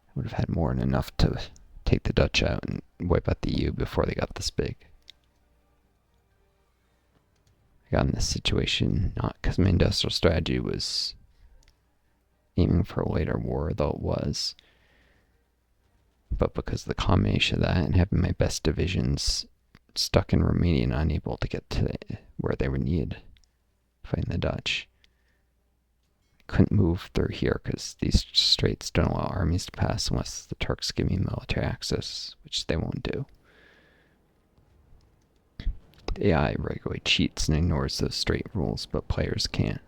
I would have had more than enough to take the Dutch out and wipe out the EU before they got this big. I got in this situation not because my industrial strategy was aiming for a later war, though it was, but because of the combination of that and having my best divisions stuck in Romania and unable to get to where they were needed fighting the Dutch. Couldn't move through here because these straits don't allow armies to pass unless the Turks give me military access, which they won't do. The AI regularly cheats and ignores those strait rules, but players can't.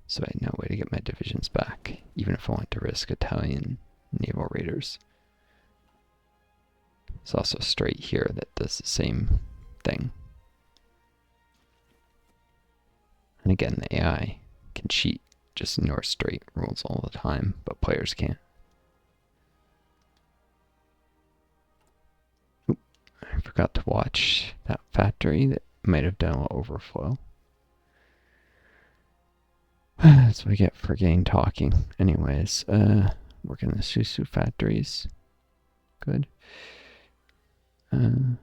So I had no way to get my divisions back, even if I want to risk Italian naval raiders. There's also a strait here that does the same thing. And again, the AI can cheat, just ignore strait rules all the time, but players can't. Oop, I forgot to watch that factory that might have done a little overflow. That's what I get for getting talking. Anyways, working the Susu factories. Good. The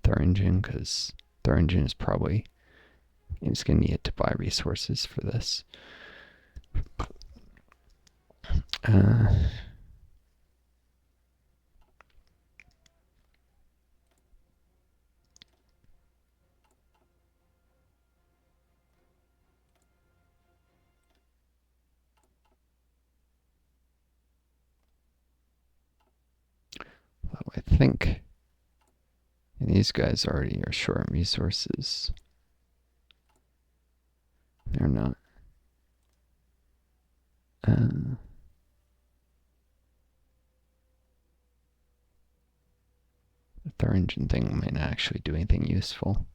Thuringen, because Thuringen is probably, I'm just going to need it to buy resources for this. I think these guys already are short on resources. They're not. The Thuringen thing might not actually do anything useful.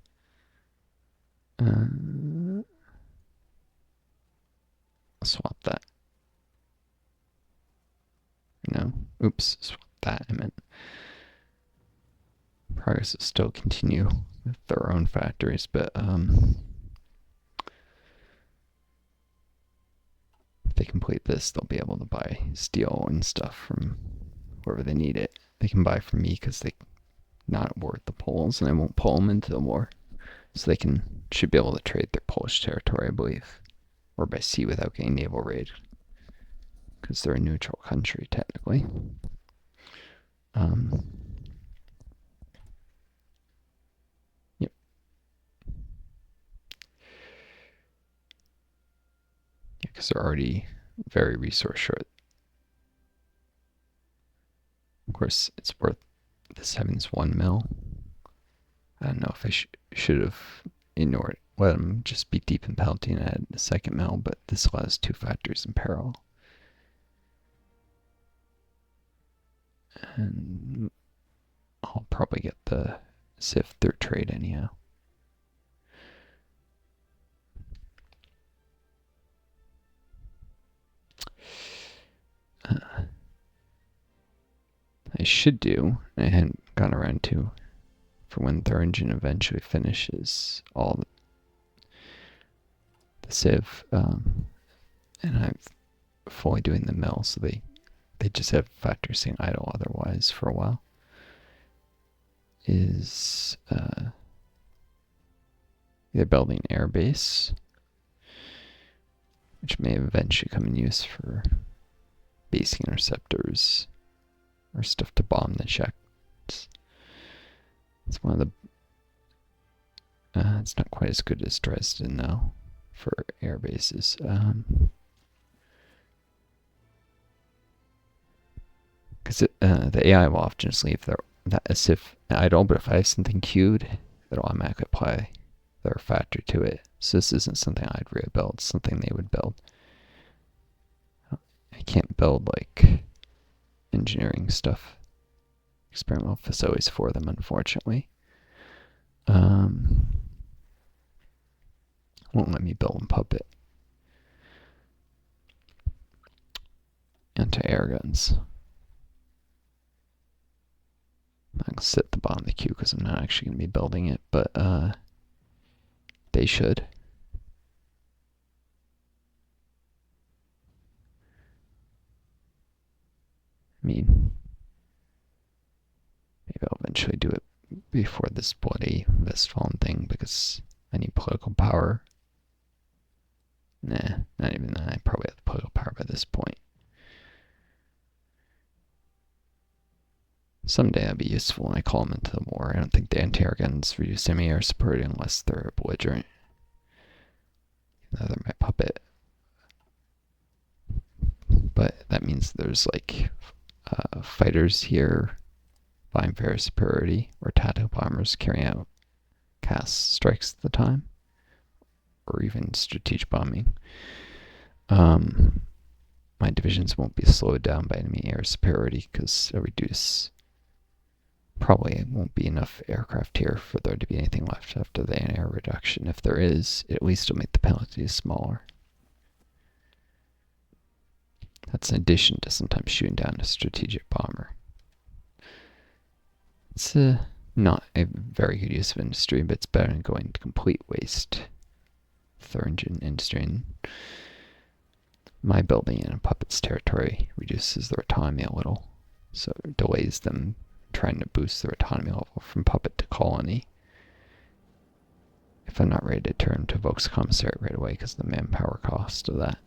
I'll swap that. No, oops, swap that, I meant. Progress will still continue with their own factories, but if they complete this, they'll be able to buy steel and stuff from wherever they need it. They can buy from me because they not at war with the Poles, and I won't pull them into the war. So they should be able to trade their Polish territory, I believe, or by sea without getting naval raid, because they're a neutral country technically. Yep. Yeah, because they're already very resource short. Of course, it's worth this having this one mill. I don't know if I should have ignored it. Let them just be deep in pelting and add the second mill, but this allows two factories in parallel. And I'll probably get the SIF through trade anyhow. I should do, I hadn't gotten around to, for when Thuringen eventually finishes all the Civ, and I'm fully doing the mill, so they just have factories sitting idle otherwise for a while, is they're building an air base, which may eventually come in use for basing interceptors or stuff to bomb the Czechs. It's one of the it's not quite as good as Dresden though for air bases. Because the AI will often just leave that as if idle, but if I have something queued, it'll automatically apply their factor to it. So this isn't something I'd rebuild, it's something they would build. I can't build like engineering stuff experimental facilities for them, unfortunately. Won't let me build in Puppet. Anti-air guns. I'm not going to sit at the bottom of the queue because I'm not actually going to be building it, but they should. I mean, maybe I'll eventually do it before this bloody Westfalen thing because I need political power. Nah, not even that. I probably have the political power by this point. Someday that'd be useful when I call them into the war. I don't think the anti-air guns reduce semi-air support unless they're belligerent. Even though they're my puppet. But that means there's like fighters here vying for air superiority, or tactical bombers carrying out cast strikes at the time, or even strategic bombing. My divisions won't be slowed down by enemy air superiority because they'll reduce. Probably it won't be enough aircraft here for there to be anything left after the air reduction. If there is, at least it'll make the penalties smaller. That's in addition to sometimes shooting down a strategic bomber. It's not a very good use of industry, but it's better than going to complete waste. Third engine industry. And my building in a puppet's territory reduces their autonomy a little, so it delays them trying to boost their autonomy level from puppet to colony. If I'm not ready to turn to Volks Commissariat right away because of the manpower cost of that.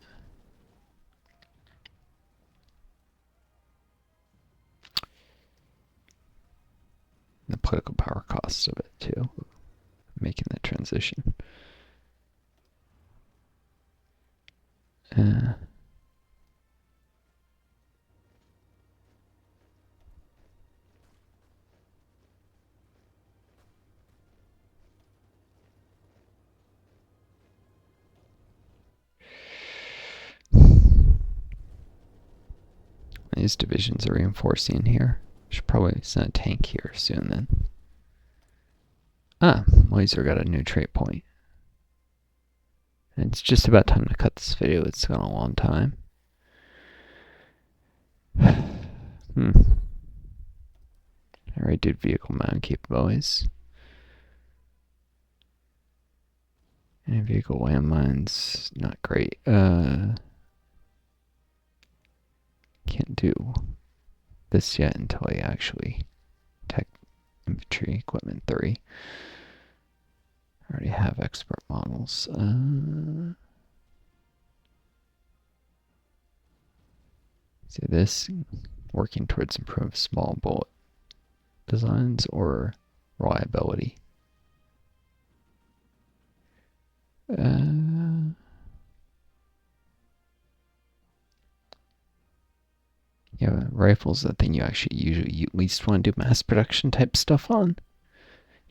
The political power costs of it too, making that transition. These divisions are reinforcing here. Should probably send a tank here soon then. Laser got a new trait point. And it's just about time to cut this video. It's gone a long time. I already did vehicle mount capabilities. And vehicle landmines, not great. Can't do this yet until I actually tech infantry equipment 3. I already have expert models. See this, working towards improved small bullet designs or reliability. Yeah, rifles the thing you actually usually at least want to do mass production type stuff on,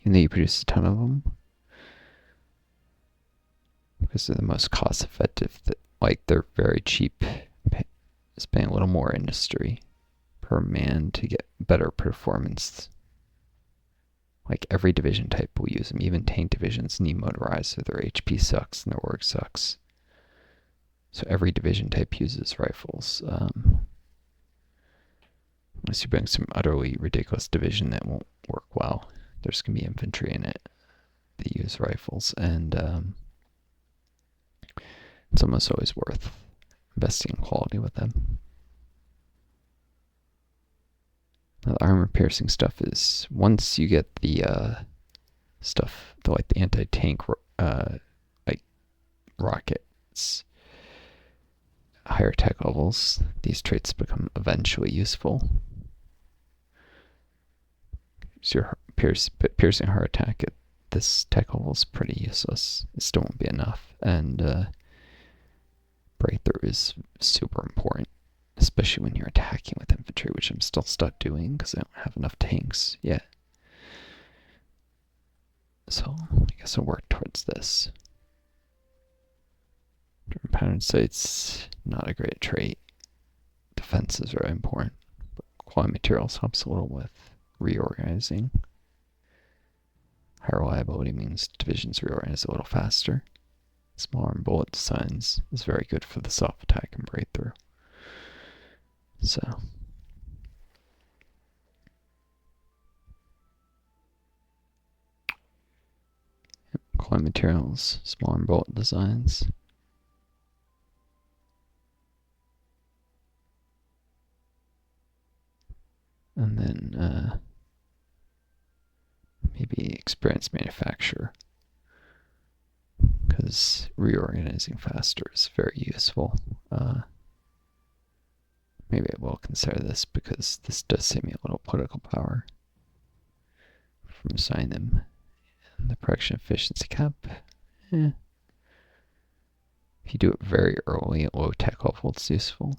even though you produce a ton of them, because they're the most cost effective. Like they're very cheap, spending a little more industry per man to get better performance. Like every division type will use them. Even tank divisions need motorized, so their HP sucks and their work sucks. So every division type uses rifles. Unless you bring some utterly ridiculous division that won't work well. There's going to be infantry in it that use rifles, and it's almost always worth investing in quality with them. Now, the armor-piercing stuff is, once you get the stuff, the anti-tank like rockets, higher tech levels, these traits become eventually useful. So your piercing heart attack at this tech level is pretty useless. It still won't be enough. And breakthrough is super important, especially when you're attacking with infantry, which I'm still stuck doing because I don't have enough tanks yet. So I guess I'll work towards this. Pattern sights, not a great trait. Defense is very important, but quality materials helps a little with reorganizing. High reliability means divisions reorganize a little faster. Smaller and bullet designs is very good for the soft attack and breakthrough. So Coin materials, smaller and bullet designs. And then maybe experienced manufacturer, because reorganizing faster is very useful. Maybe I will consider this because this does save me a little political power from assigning them. And the production efficiency cap, if you do it very early at low tech level, it's useful.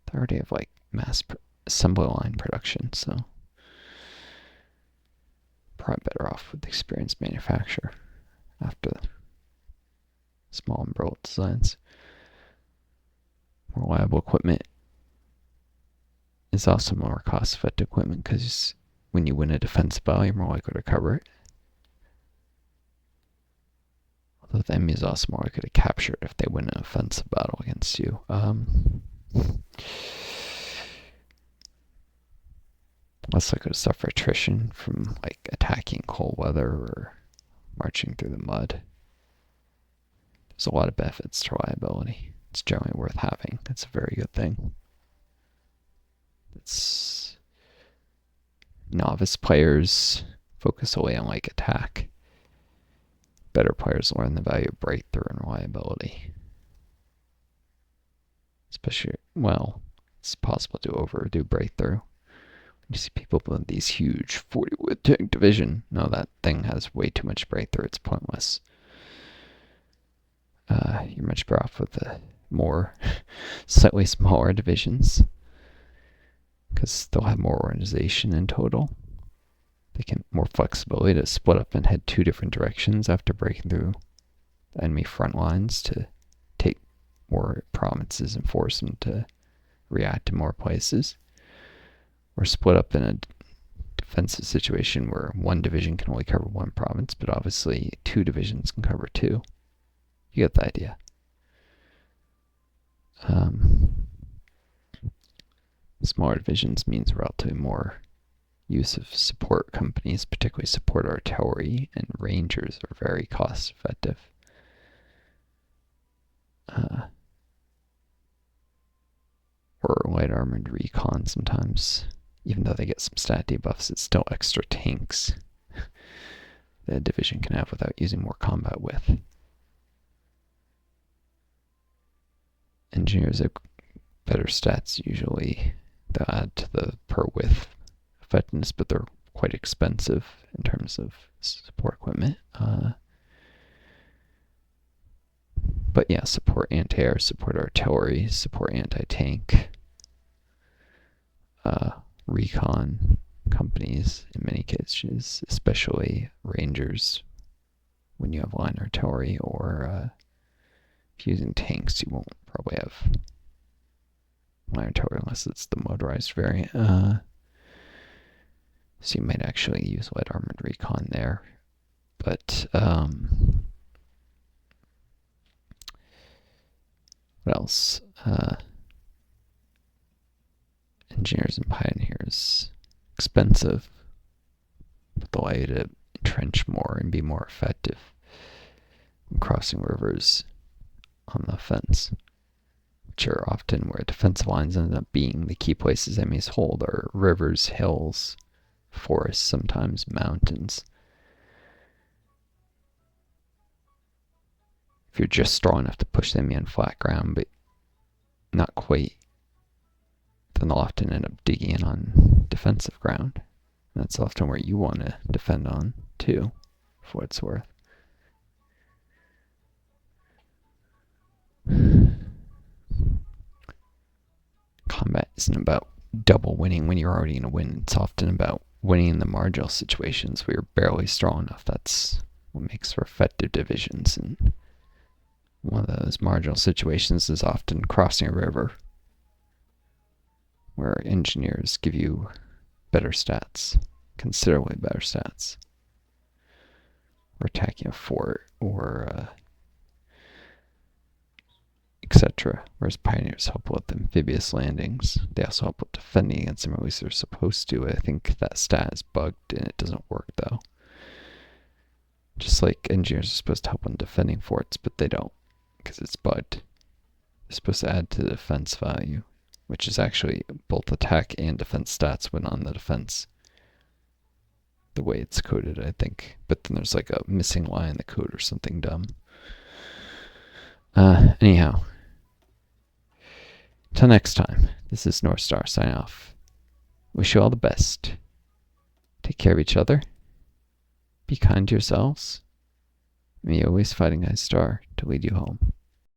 They already have like mass assembly line production, so probably better off with experienced manufacturer after small and bullet designs. More reliable equipment is also more cost-effective equipment because when you win a defensive battle, you're more likely to recover it. Although the enemy is also more likely to capture it if they win an offensive battle against you. Less likely to suffer attrition from like attacking cold weather or marching through the mud. There's a lot of benefits to reliability. It's generally worth having. It's a very good thing. It's novice players focus away on like attack. Better players learn the value of breakthrough and reliability. Especially, well, it's possible to overdo breakthrough. You see people with these huge 40 wood tank division. No, that thing has way too much breakthrough. It's pointless. You're much better off with the more slightly smaller divisions because they'll have more organization in total. They can more flexibility to split up and head two different directions after breaking through enemy front lines to take more provinces and force them to react to more places. Or split up in a defensive situation where one division can only cover one province, but obviously two divisions can cover two. You get the idea. Smaller divisions means relatively more use of support companies, particularly support artillery, and rangers are very cost effective. Or light armored recon sometimes. Even though they get some stat debuffs, it's still extra tanks that a division can have without using more combat width. Engineers have better stats usually. They'll add to the per width effectiveness, but they're quite expensive in terms of support equipment. But yeah, support anti-air, support artillery, support anti-tank. Recon companies in many cases, especially rangers when you have line artillery, or if you're using tanks you won't probably have line artillery unless it's the motorized variant. So you might actually use light armored recon there. But what else? Engineers and pioneers, expensive, but allow you to entrench more and be more effective when crossing rivers on the offense, which are often where defensive lines end up being. The key places enemies hold are rivers, hills, forests, sometimes mountains. If you're just strong enough to push the enemy on flat ground, but not quite, then they'll often end up digging in on defensive ground. And that's often where you want to defend on, too, for what it's worth. Combat isn't about double winning when you're already going to win. It's often about winning in the marginal situations where you're barely strong enough. That's what makes for effective divisions. And one of those marginal situations is often crossing a river, where engineers give you better stats. Considerably better stats. Or attacking a fort, or etc. Whereas Pioneers help with amphibious landings. They also help with defending against them, at least they're supposed to. I think that stat is bugged and it doesn't work though. Just like Engineers are supposed to help when defending forts, but they don't, because it's bugged. They're supposed to add to the defense value, which is actually both attack and defense stats when on the defense. The way it's coded, I think. But then there's like a missing line in the code or something dumb. Anyhow. Till next time, this is Northstar signing off. Wish you all the best. Take care of each other. Be kind to yourselves. May you always fighting a star to lead you home.